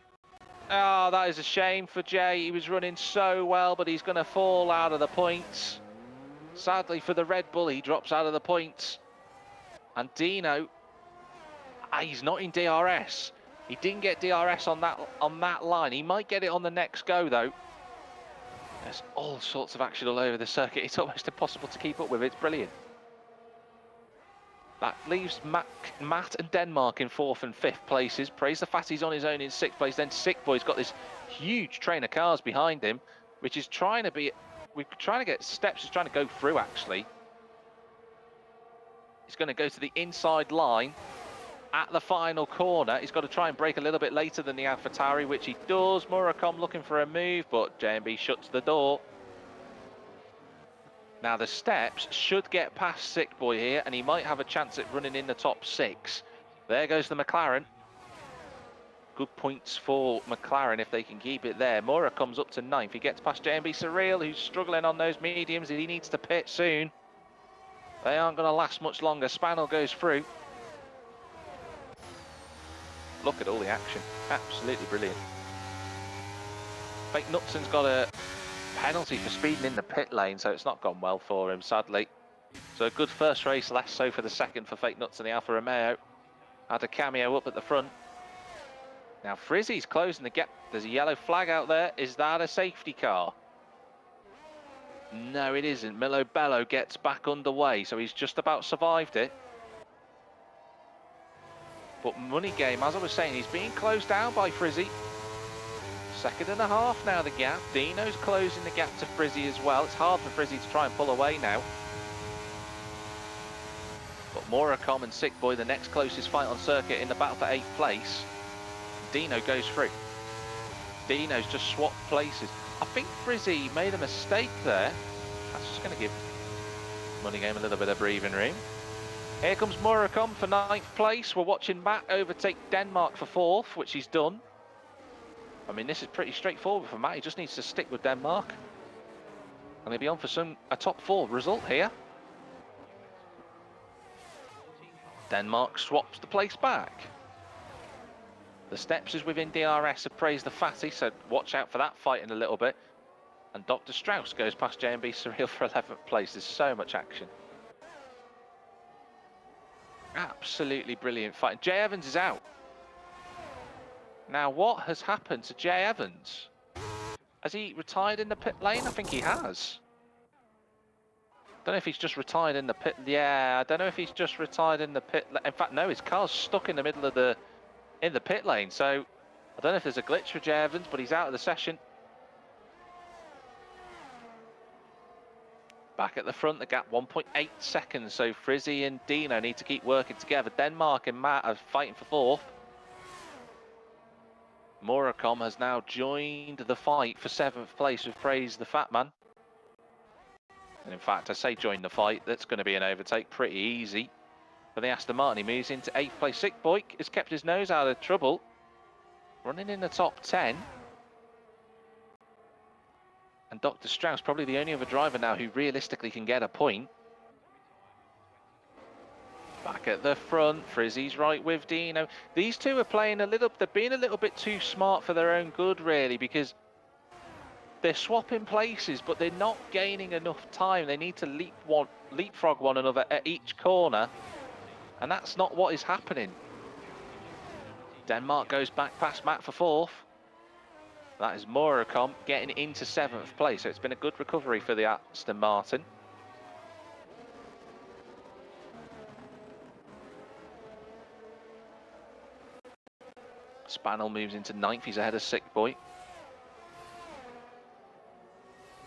Speaker 1: Oh, that is a shame for Jay. He was running so well, but he's going to fall out of the points. Sadly for the Red Bull, he drops out of the points. And Dino, he's not in DRS. He didn't get DRS on that line. He might get it on the next go, though. There's all sorts of action all over the circuit. It's almost impossible to keep up with. It's brilliant. That leaves Matt and Denmark in 4th and 5th places. Praise the Fatty's on his own in 6th place. Then Sick Boy's got this huge train of cars behind him, which is trying to be... We're trying to get Steps, is trying to go through, actually. He's going to go to the inside line at the final corner. He's got to try and brake a little bit later than the AlphaTauri, which he does. Murakam looking for a move, but JMB shuts the door. Now the Steps should get past Sick Boy here, and he might have a chance at running in the top 6. There goes the McLaren. Good points for McLaren if they can keep it there. Mura comes up to 9th. He gets past JMB Surreal, who's struggling on those mediums. He needs to pit soon. They aren't going to last much longer. Spanel goes through. Look at all the action. Absolutely brilliant. Fake Knutson's got a penalty for speeding in the pit lane, so it's not gone well for him, sadly. So a good first race, less so for the second for Fake Knutson. The Alfa Romeo had a cameo up at the front. Now Frizzy's closing the gap. There's a yellow flag out there. Is that a safety car? No, it isn't. Milo Bello gets back underway, so he's just about survived it. But Money Game, as I was saying, he's being closed down by Frizzy. 1.5 seconds now the gap. Dino's closing the gap to Frizzy as well. It's hard for Frizzy to try and pull away now. But Moracom and Sick Boy, the next closest fight on circuit in the battle for 8th place. Dino goes through. Dino's just swapped places. I think Frizzy made a mistake there. That's just going to give Money Game a little bit of breathing room. Here comes Moracom for 9th place. We're watching Matt overtake Denmark for 4th, which he's done. I mean, this is pretty straightforward for Matt. He just needs to stick with Denmark. And he'll be on for a top 4 result here. Denmark swaps the place back. The steps is within DRS have praised the fatty, so watch out for that fight in a little bit. And Dr. Strauss goes past JMB Surreal for 11th place. There's so much action. Absolutely brilliant fight. Jay Evans is out. Now, what has happened to Jay Evans? Has he retired in the pit lane? I think he has. Don't know if he's just retired in the pit. Yeah, I don't know if he's just retired in the pit. In fact, no, his car's stuck in the middle of the pit lane. So I don't know if there's a glitch for Jay Evans, but he's out of the session. Back at the front, the gap 1.8 seconds. So Frizzy and Dino need to keep working together. Denmark and Matt are fighting for 4th. Moracom has now joined the fight for 7th place with Praise the Fat Man. And in fact, I say join the fight, that's going to be an overtake pretty easy for the Aston Martin. He moves into 8th place. Sick Boy has kept his nose out of trouble, running in the top 10. And Dr. Strauss, probably the only other driver now who realistically can get a point. Back at the front, Frizzy's right with Dino. These two are playing they're being a little bit too smart for their own good, really, because they're swapping places, but they're not gaining enough time. They need to leapfrog one another at each corner, and that's not what is happening. Denmark goes back past Matt for 4th. That is Moracom getting into 7th place, so it's been a good recovery for the Aston Martin. Spannel moves into 9th, he's ahead of Sick Boy.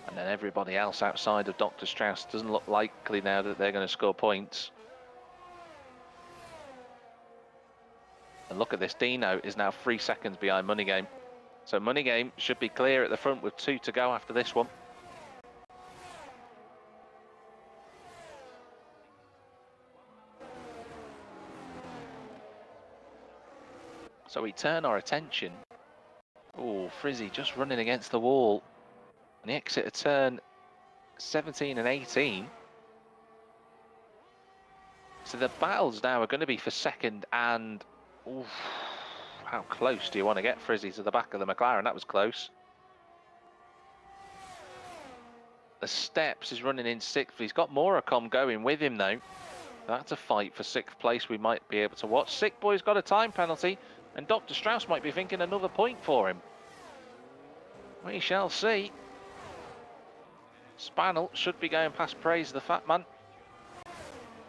Speaker 1: And then everybody else outside of Dr. Strauss doesn't look likely now that they're going to score points. And look at this, Dino is now 3 seconds behind Money Game. So Money Game should be clear at the front with 2 to go after this one. So we turn our attention. Oh, Frizzy just running against the wall. And the exit of turn 17 and 18. So the battles now are going to be for 2nd and... Oof, how close do you want to get Frizzy to the back of the McLaren? That was close. The steps is running in 6th. He's got Moracom going with him though. That's a fight for 6th place we might be able to watch. Sick Boy's got a time penalty, and Dr. Strauss might be thinking another point for him. We shall see. Spannel should be going past Praise the Fat Man.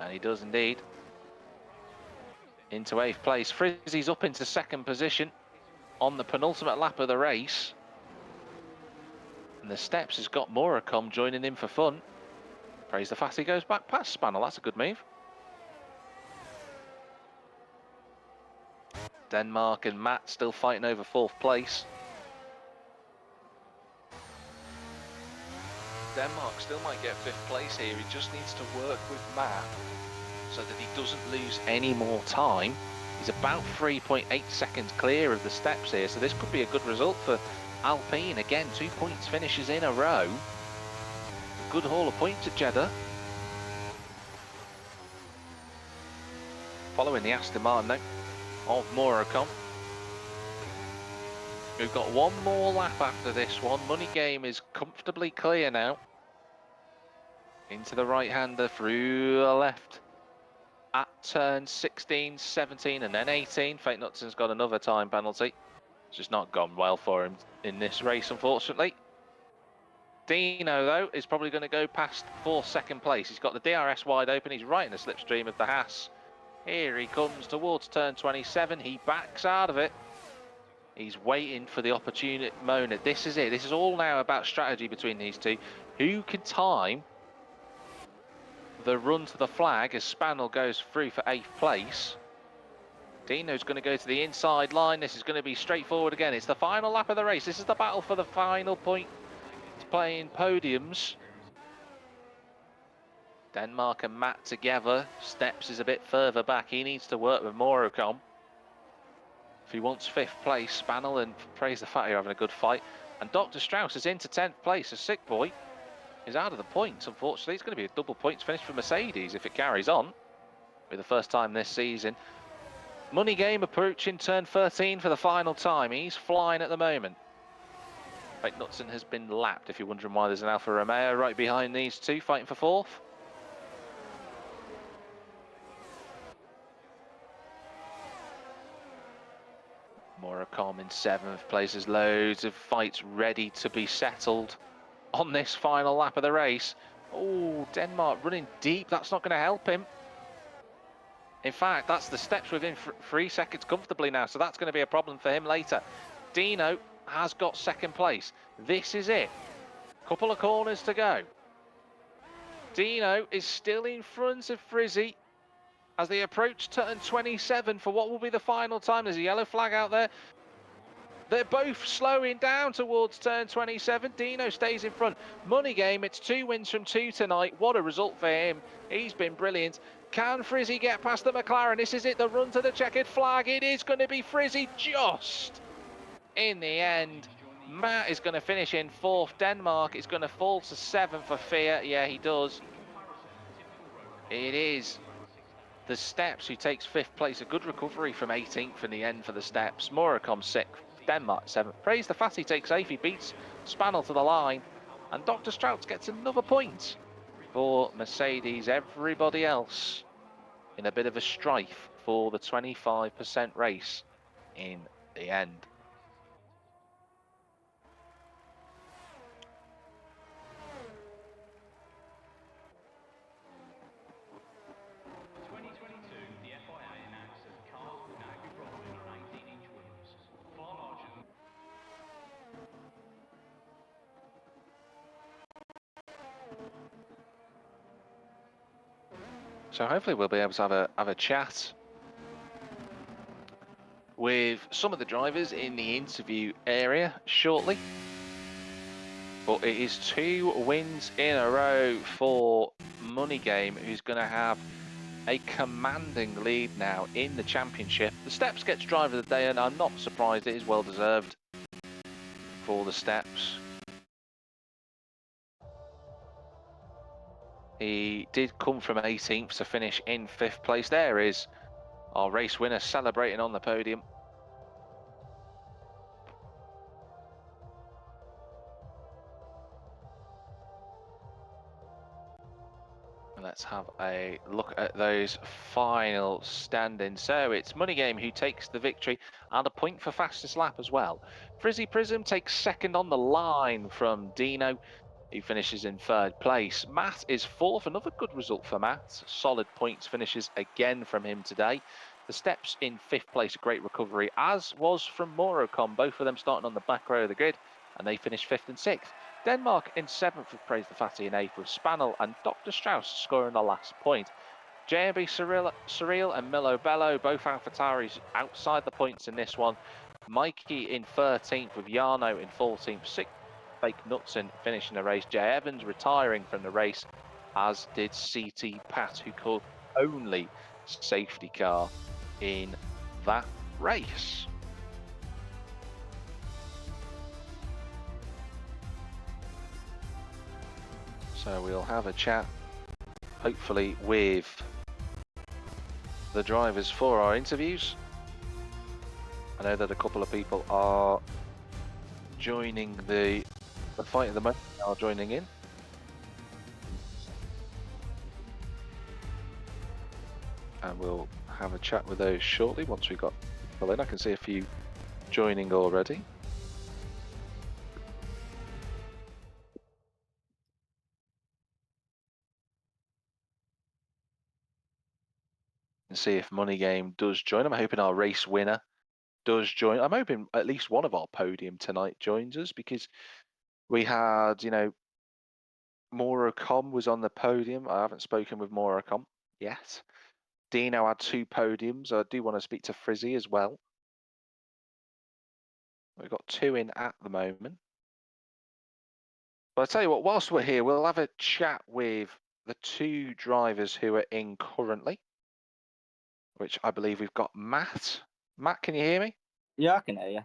Speaker 1: And he does indeed. Into 8th place. Frizzy's up into 2nd position on the penultimate lap of the race. And the steps has got Moracom joining in for fun. Praise the Fatty goes back past Spannel. That's a good move. Denmark and Matt still fighting over 4th place. Denmark still might get 5th place here. He just needs to work with Matt so that he doesn't lose any more time. He's about 3.8 seconds clear of the steps here, so this could be a good result for Alpine. Again, 2 points finishes in a row. Good haul of points at Jeddah. Following the Aston Martin of Moracom. We've got one more lap after this one. Money Game is comfortably clear now. Into the right-hander, through the left. At turn 16, 17 and then 18. Fate Nutson's got another time penalty. It's just not gone well for him in this race, unfortunately. Dino, though, is probably going to go past for 2nd place. He's got the DRS wide open. He's right in the slipstream of the Haas. Here he comes towards turn 27. He backs out of it. He's waiting for the opportunity moment. This is it. This is all now about strategy between these two. Who can time the run to the flag as Spaniel goes through for 8th place? Dino's going to go to the inside line. This is going to be straightforward again. It's the final lap of the race. This is the battle for the final point. It's playing podiums. Denmark and Matt together. Steps is a bit further back. He needs to work with Morocom. If he wants 5th place, Spaniel, and praise the fact you're having a good fight. And Dr. Strauss is into 10th place. A sick boy is out of the points, unfortunately. It's going to be a double points finish for Mercedes if it carries on. For the first time this season. Money Game approaching turn 13 for the final time. He's flying at the moment. Fake Knutson has been lapped, if you're wondering why there's an Alfa Romeo right behind these two, fighting for 4th. Morocom in 7th place. There's loads of fights ready to be settled on this final lap of the race. Oh, Denmark running deep. That's not going to help him. In fact, that's the steps within 3 seconds comfortably now, so that's going to be a problem for him later. Dino has got 2nd place. This is it. Couple of corners to go. Dino is still in front of Frizzy as they approach turn 27 for what will be the final time. There's a yellow flag out there. They're both slowing down towards turn 27. Dino stays in front. Money Game, it's 2 wins from 2 tonight. What a result for him. He's been brilliant. Can Frizzy get past the McLaren? This is it, the run to the checkered flag. It is going to be Frizzy just in the end. Matt is going to finish in 4th. Denmark is going to fall to 7th for fear. Yeah, he does. It is the Steps who takes 5th place. A good recovery from 18th in the end for the Steps. Morocom 6th. Denmark 7th. Praise the Fatty takes 8th. He beats Spaniel to the line. And Dr. Strauss gets another point for Mercedes. Everybody else in a bit of a strife for the 25% race in the end. So hopefully we'll be able to have a chat with some of the drivers in the interview area shortly. But it is 2 wins in a row for Money Game, who's going to have a commanding lead now in the championship. The Steps gets driver of the day, and I'm not surprised. It is well deserved for the Steps. He did come from 18th to finish in 5th place. There is our race winner celebrating on the podium. Let's have a look at those final standings. So it's Money Game who takes the victory and a point for fastest lap as well. Frizzy Prism takes 2nd on the line from Dino. He finishes in 3rd place. Matt is 4th, another good result for Matt. Solid points finishes again from him today. The Steps in 5th place, a great recovery, as was from Morocom, both of them starting on the back row of the grid, and they finished 5th and 6th. Denmark in 7th with Praise the Fatty in 8th with Spaniel and Dr. Strauss scoring the last point. JMB Surreal and Milo Bello, both AlphaTauris outside the points in this one. Mikey in 13th with Jarno in 14th, 6th Fake Knutson finishing the race. Jay Evans retiring from the race, as did CT Pat, who called only safety car in that race. So we'll have a chat, hopefully, with the drivers for our interviews. I know that a couple of people are joining the fight at the moment, are joining in. And we'll have a chat with those shortly once we got people in. I can see a few joining already. see if Money Game does join. I'm hoping our race winner does join. I'm hoping at least one of our podium tonight joins us, because we had, Moracom was on the podium. I haven't spoken with Moracom yet. Dino had 2 podiums. I do want to speak to Frizzy as well. We've got 2 in at the moment. But I tell you what, whilst we're here, we'll have a chat with the 2 drivers who are in currently, which I believe we've got Matt. Matt, can you hear me?
Speaker 2: Yeah, I can hear you.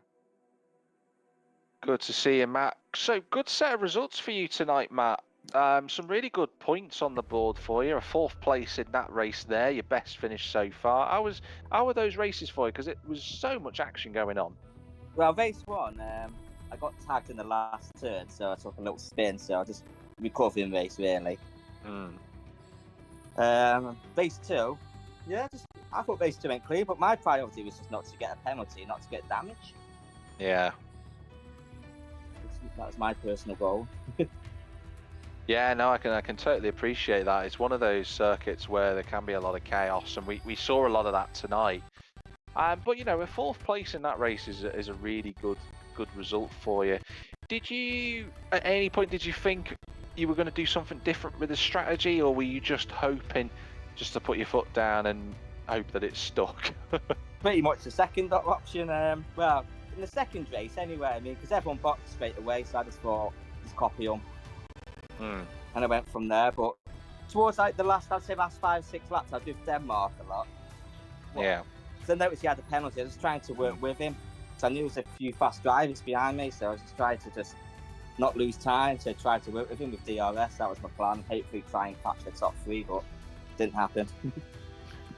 Speaker 1: Good to see you, Matt. So, good set of results for you tonight, Matt. Some really good points on the board for you. A 4th place in that race there, your best finish so far. How were those races for you? Because it was so much action going on.
Speaker 2: Well, race 1, I got tagged in the last turn, so I took a little spin, so I just recovering race, really. Race 2, yeah, I thought race 2 went clean, but my priority was just not to get a penalty, not to get damage.
Speaker 1: Yeah.
Speaker 2: That was my personal goal.
Speaker 1: Yeah, no, I can totally appreciate that. It's one of those circuits where there can be a lot of chaos, and we saw a lot of that tonight. But a 4th place in that race is a really good result for you. Did you, at any point, did you think you were going to do something different with the strategy, or were you just hoping just to put your foot down and hope that it stuck?
Speaker 2: Pretty much the second option. Well, in the second race, anyway, I mean, because everyone boxed straight away, so I just thought, just copy them. And I went from there, but towards like the last 5-6 laps, I was with Denmark a lot.
Speaker 1: Yeah.
Speaker 2: So I noticed he had a penalty. I was trying to work with him. So I knew there was a few fast drivers behind me, so I was just trying to not lose time to try to work with him with DRS. That was my plan. Hopefully try and catch the top 3, but it didn't happen.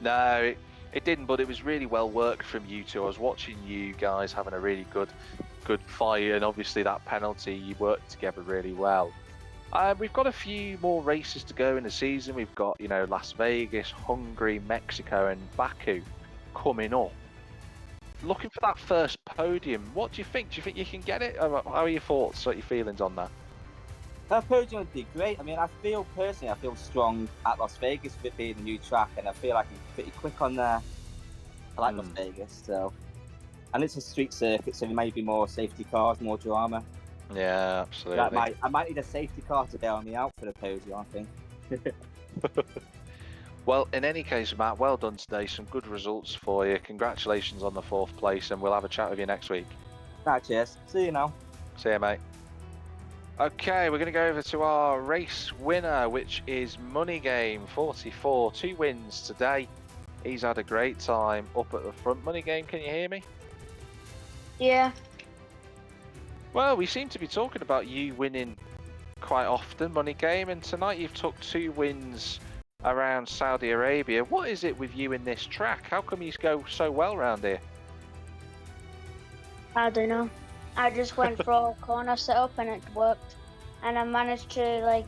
Speaker 1: No, it didn't, but it was really well worked from you 2. I was watching you guys having a really good fight, and obviously that penalty, you worked together really well. We've got a few more races to go in the season. We've got, Las Vegas, Hungary, Mexico, and Baku coming up. Looking for that first podium. What do you think? Do you think you can get it? How are your thoughts? What are your feelings on that?
Speaker 2: That podium would be great. I mean, I feel strong at Las Vegas with it being a new track, and I feel like I'm pretty quick on there. I like Las Vegas, so. And it's a street circuit, so there may be more safety cars, more drama.
Speaker 1: Yeah, absolutely.
Speaker 2: I might need a safety car to bail me out for the podium, I think.
Speaker 1: Well, in any case, Matt, well done today. Some good results for you. Congratulations on the 4th place, and we'll have a chat with you next week.
Speaker 2: Right, cheers. See you now.
Speaker 1: See you, mate. Okay, we're going to go over to our race winner, which is Money Game 44. 2 wins today. He's had a great time up at the front. Money Game, can you hear me?
Speaker 3: Yeah.
Speaker 1: Well, we seem to be talking about you winning quite often, Money Game, and tonight you've took 2 wins around Saudi Arabia. What is it with you in this track? How come you go so well around here?
Speaker 3: I don't know. I just went for all corner setup and it worked. And I managed to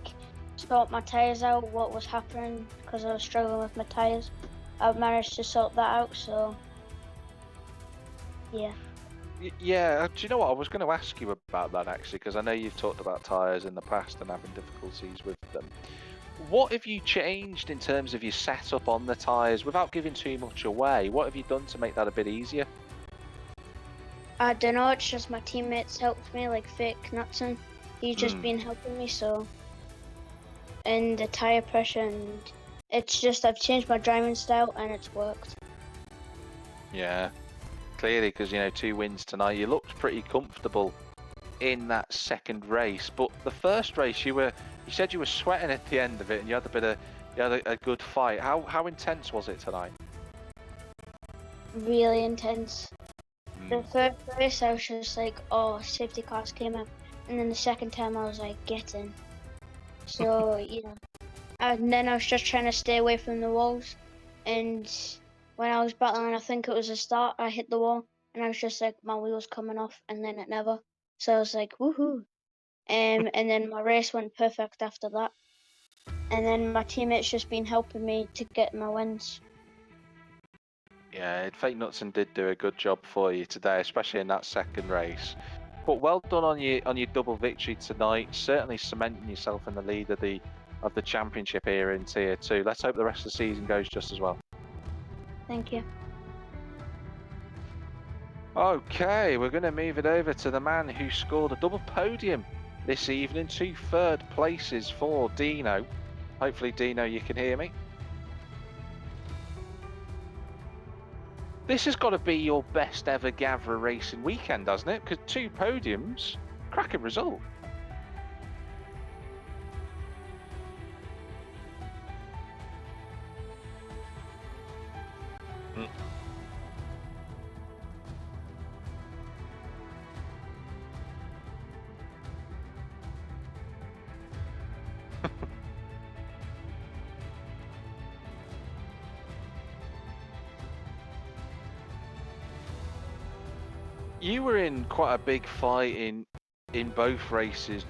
Speaker 3: sort my tyres out, what was happening, because I was struggling with my tyres. I've managed to sort that out, so yeah.
Speaker 1: Yeah, do you know what? I was going to ask you about that actually, because I know you've talked about tyres in the past and having difficulties with them. What have you changed in terms of your setup on the tyres without giving too much away? What have you done to make that a bit easier?
Speaker 3: I don't know, it's just my teammates helped me, like Fake Knutson. He's just been helping me, so. And the tyre pressure, and it's just I've changed my driving style and it's worked.
Speaker 1: Yeah, clearly, because 2 wins tonight. You looked pretty comfortable in that second race, but the first race you said you were sweating at the end of it, and you had a good fight. How intense was it tonight?
Speaker 3: Really intense. The third race I was just like, oh, safety cars came up, and then the second time I was like, get in. So and then I was just trying to stay away from the walls, and when I was battling, I think it was a start, I hit the wall, and I was just like, my wheel's coming off, and then it never. So I was like, woohoo. And then my race went perfect after that. And then my teammates just been helping me to get my wins.
Speaker 1: Yeah, Fake Knutson did do a good job for you today, especially in that second race. But well done on your double victory tonight. Certainly cementing yourself in the lead of the championship here in Tier 2. Let's hope the rest of the season goes just as well.
Speaker 3: Thank you.
Speaker 1: Okay, we're going to move it over to the man who scored a double podium this evening. 2 third places for Dino. Hopefully, Dino, you can hear me. This has got to be your best ever Gavra racing weekend, doesn't it? Because 2 podiums, cracking result. You were in quite a big fight in both races.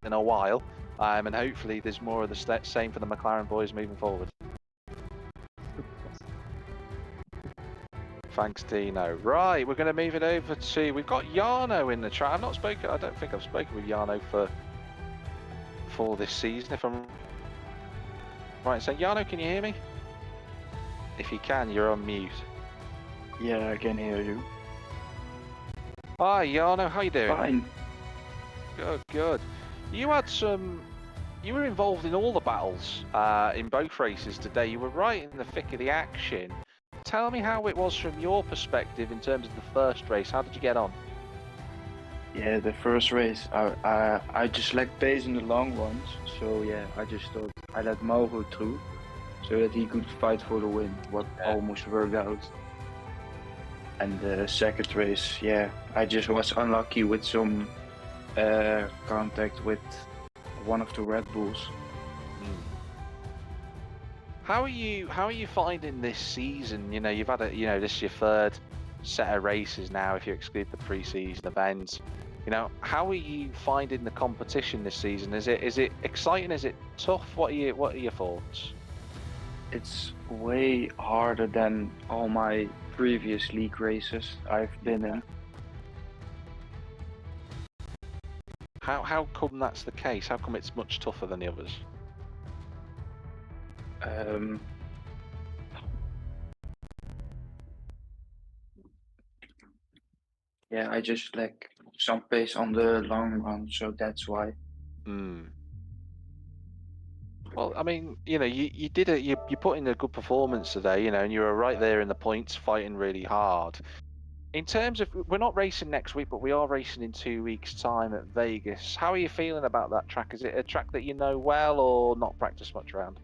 Speaker 1: In a while, and hopefully there's more of the same for the McLaren boys moving forward. Thanks, Dino. Right, we're going to move it over to, we've got Jarno in the chat. I don't think I've spoken with Jarno for this season, if I'm right. So Jarno, can you hear me? If you can, you're on mute.
Speaker 4: Yeah, I can hear you.
Speaker 1: Hi, Jarno, how you doing?
Speaker 4: Fine.
Speaker 1: Good. You were involved in all the battles in both races today. You were right in the thick of the action. Tell me how it was from your perspective in terms of the first race. How did you get on?
Speaker 4: Yeah, the first race, I just lacked pace in the long ones. So yeah, I just thought I let Mauro through so that he could fight for the win, what almost worked out. And the second race, yeah, I just was unlucky with some contact with one of the Red Bulls.
Speaker 1: How are you finding this season? You know, you've had this is your third set of races now, if you exclude the pre-season events. You know, how are you finding the competition this season? Is it exciting? Is it tough? What are your thoughts?
Speaker 4: It's way harder than all my previous league races I've been in.
Speaker 1: How come that's the case? How come it's much tougher than the others?
Speaker 4: Yeah, I just lack some pace on the long run, so that's why.
Speaker 1: Well, I mean, you know, you put in a good performance today, you know, and you were right there in the points, fighting really hard. In terms of, we're not racing next week, but we are racing in 2 weeks' time at Vegas. How are you feeling about that track? Is it a track that you know well or not practiced much around?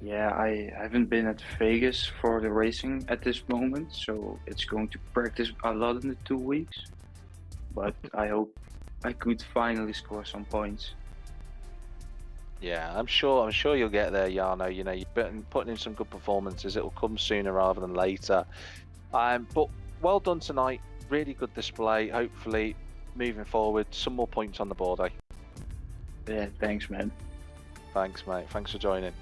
Speaker 4: Yeah, I haven't been at Vegas for the racing at this moment, so it's going to practice a lot in the 2 weeks. But I hope I could finally score some points.
Speaker 1: Yeah, I'm sure you'll get there, Jarno. You know, you've been putting in some good performances. It will come sooner rather than later. But well done tonight. Really good display. Hopefully, moving forward, some more points on the board, eh?
Speaker 4: Yeah, thanks, man.
Speaker 1: Thanks, mate. Thanks for joining.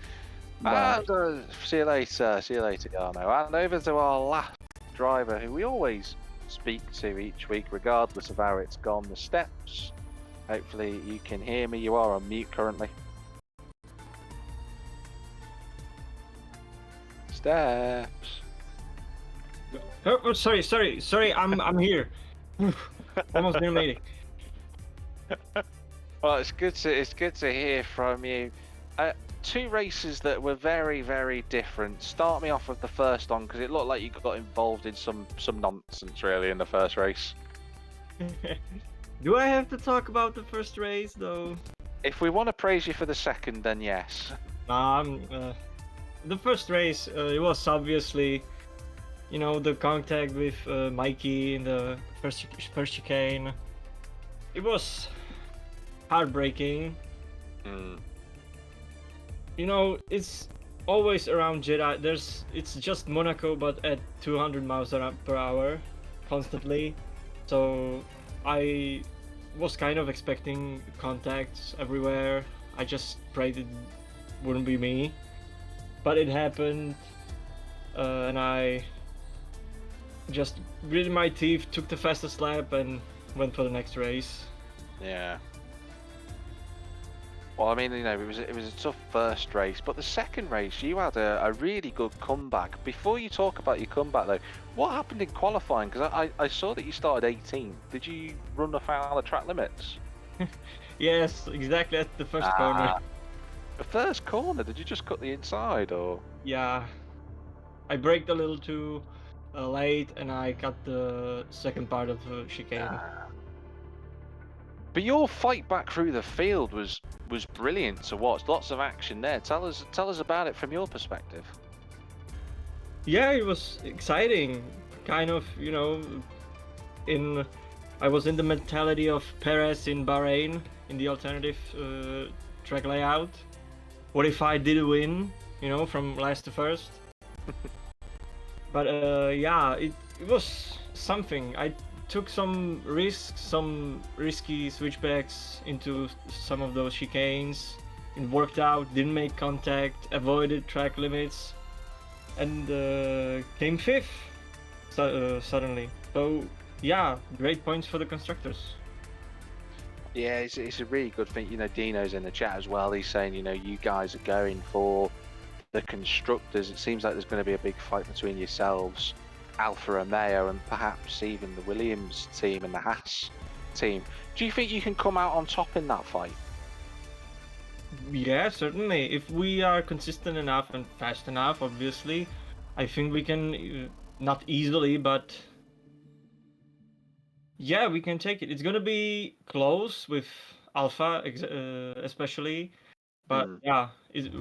Speaker 4: Bye.
Speaker 1: And see you later. See you later, Jarno. And over to our last driver, who we always speak to each week, regardless of how it's gone. The Steps. Hopefully, you can hear me. You are on mute currently. Steps.
Speaker 5: Oh, sorry. I'm here. Almost there, lady.
Speaker 1: Well, it's good to hear from you. Two races that were very, very different. Start me off with the first one because it looked like you got involved in some nonsense really in the first race.
Speaker 5: Do I have to talk about the first race though?
Speaker 1: If we want to praise you for the second, then yes.
Speaker 5: The first race, it was obviously, the contact with Mikey in the first chicane. It was heartbreaking. It's always around Jeddah. It's just Monaco, but at 200 miles per hour, constantly. So I was kind of expecting contacts everywhere. I just prayed it wouldn't be me, but it happened, and I just gritted my teeth, took the fastest lap, and went for the next race.
Speaker 1: Yeah. Well, I mean, it was a tough first race, but the second race you had a really good comeback. Before you talk about your comeback, though, what happened in qualifying? Because I saw that you started 18th. Did you run afoul of track limits?
Speaker 5: Yes, exactly at the first corner.
Speaker 1: The first corner? Did you just cut the inside, or?
Speaker 5: Yeah, I braked a little too late, and I cut the second part of the chicane.
Speaker 1: But your fight back through the field was brilliant to watch. Lots of action there. Tell us about it from your perspective.
Speaker 5: Yeah, it was exciting. Kind of, I was in the mentality of Perez in Bahrain in the alternative track layout. What if I did win? From last to first. But yeah, it was something. I took some risks, some risky switchbacks into some of those chicanes. It worked out, didn't make contact, avoided track limits, and came fifth suddenly. So yeah, great points for the constructors.
Speaker 1: Yeah, it's a really good thing. Dino's in the chat as well. He's saying, you guys are going for the constructors. It seems like there's going to be a big fight between yourselves, Alfa Romeo, and perhaps even the Williams team and the Haas team. Do you think you can come out on top in that fight?
Speaker 5: Yeah, certainly. If we are consistent enough and fast enough, obviously, I think we can, not easily, but yeah, we can take it. It's gonna be close with Alpha, especially, but yeah,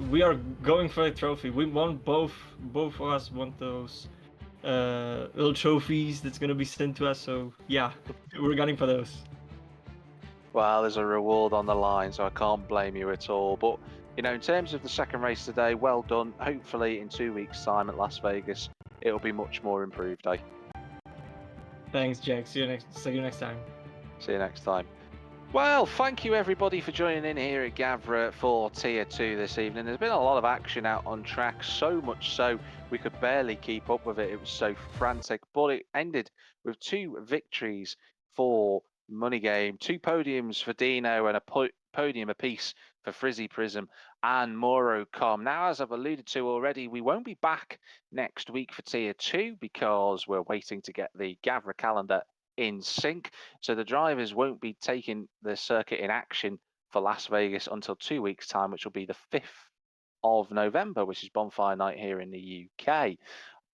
Speaker 5: we are going for a trophy. We want both of us want those little trophies that's gonna be sent to us. So yeah, we're gunning for those.
Speaker 1: Well, there's a reward on the line, so I can't blame you at all. But in terms of the second race today, well done. Hopefully, in 2 weeks' time at Las Vegas, it'll be much more improved, eh?
Speaker 5: Thanks, Jack. See you next time.
Speaker 1: See you next time. Well, thank you everybody for joining in here at Gavra for Tier 2 this evening. There's been a lot of action out on track, so much so we could barely keep up with it. It was so frantic, but it ended with 2 victories for Money Game, 2 podiums for Dino, and a podium apiece for Frizzy Prism and Morocom. Now, as I've alluded to already, we won't be back next week for Tier 2 because we're waiting to get the Gavra calendar in sync. So the drivers won't be taking the circuit in action for Las Vegas until 2 weeks' time, which will be the 5th of November, which is Bonfire Night here in the UK.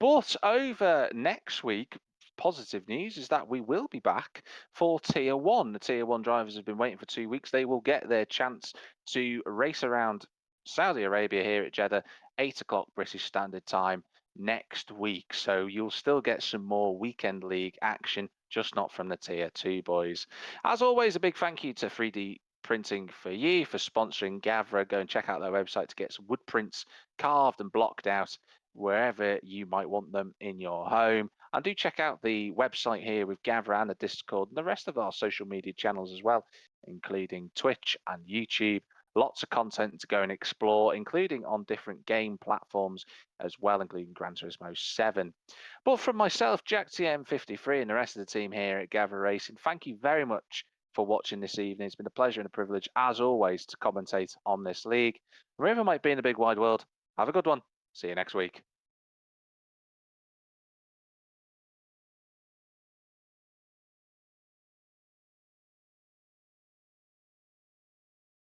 Speaker 1: But over next week, positive news is that we will be back for Tier 1. The Tier 1 drivers have been waiting for 2 weeks. They will get their chance to race around Saudi Arabia here at Jeddah, 8 o'clock British Standard Time next week. So you'll still get some more weekend league action, just not from the Tier 2 boys. As always, a big thank you to 3dPrinting4u for sponsoring Gavra. Go and check out their website to get some wood prints carved and blocked out wherever you might want them in your home. And do check out the website here with Gavra and the Discord and the rest of our social media channels as well, including Twitch and YouTube. Lots of content to go and explore, including on different game platforms as well, including Gran Turismo 7. But from myself, Jack TM53, and the rest of the team here at Gavra Racing, thank you very much for watching this evening. It's been a pleasure and a privilege, as always, to commentate on this league. Wherever it might be in the big wide world, have a good one. See you next week.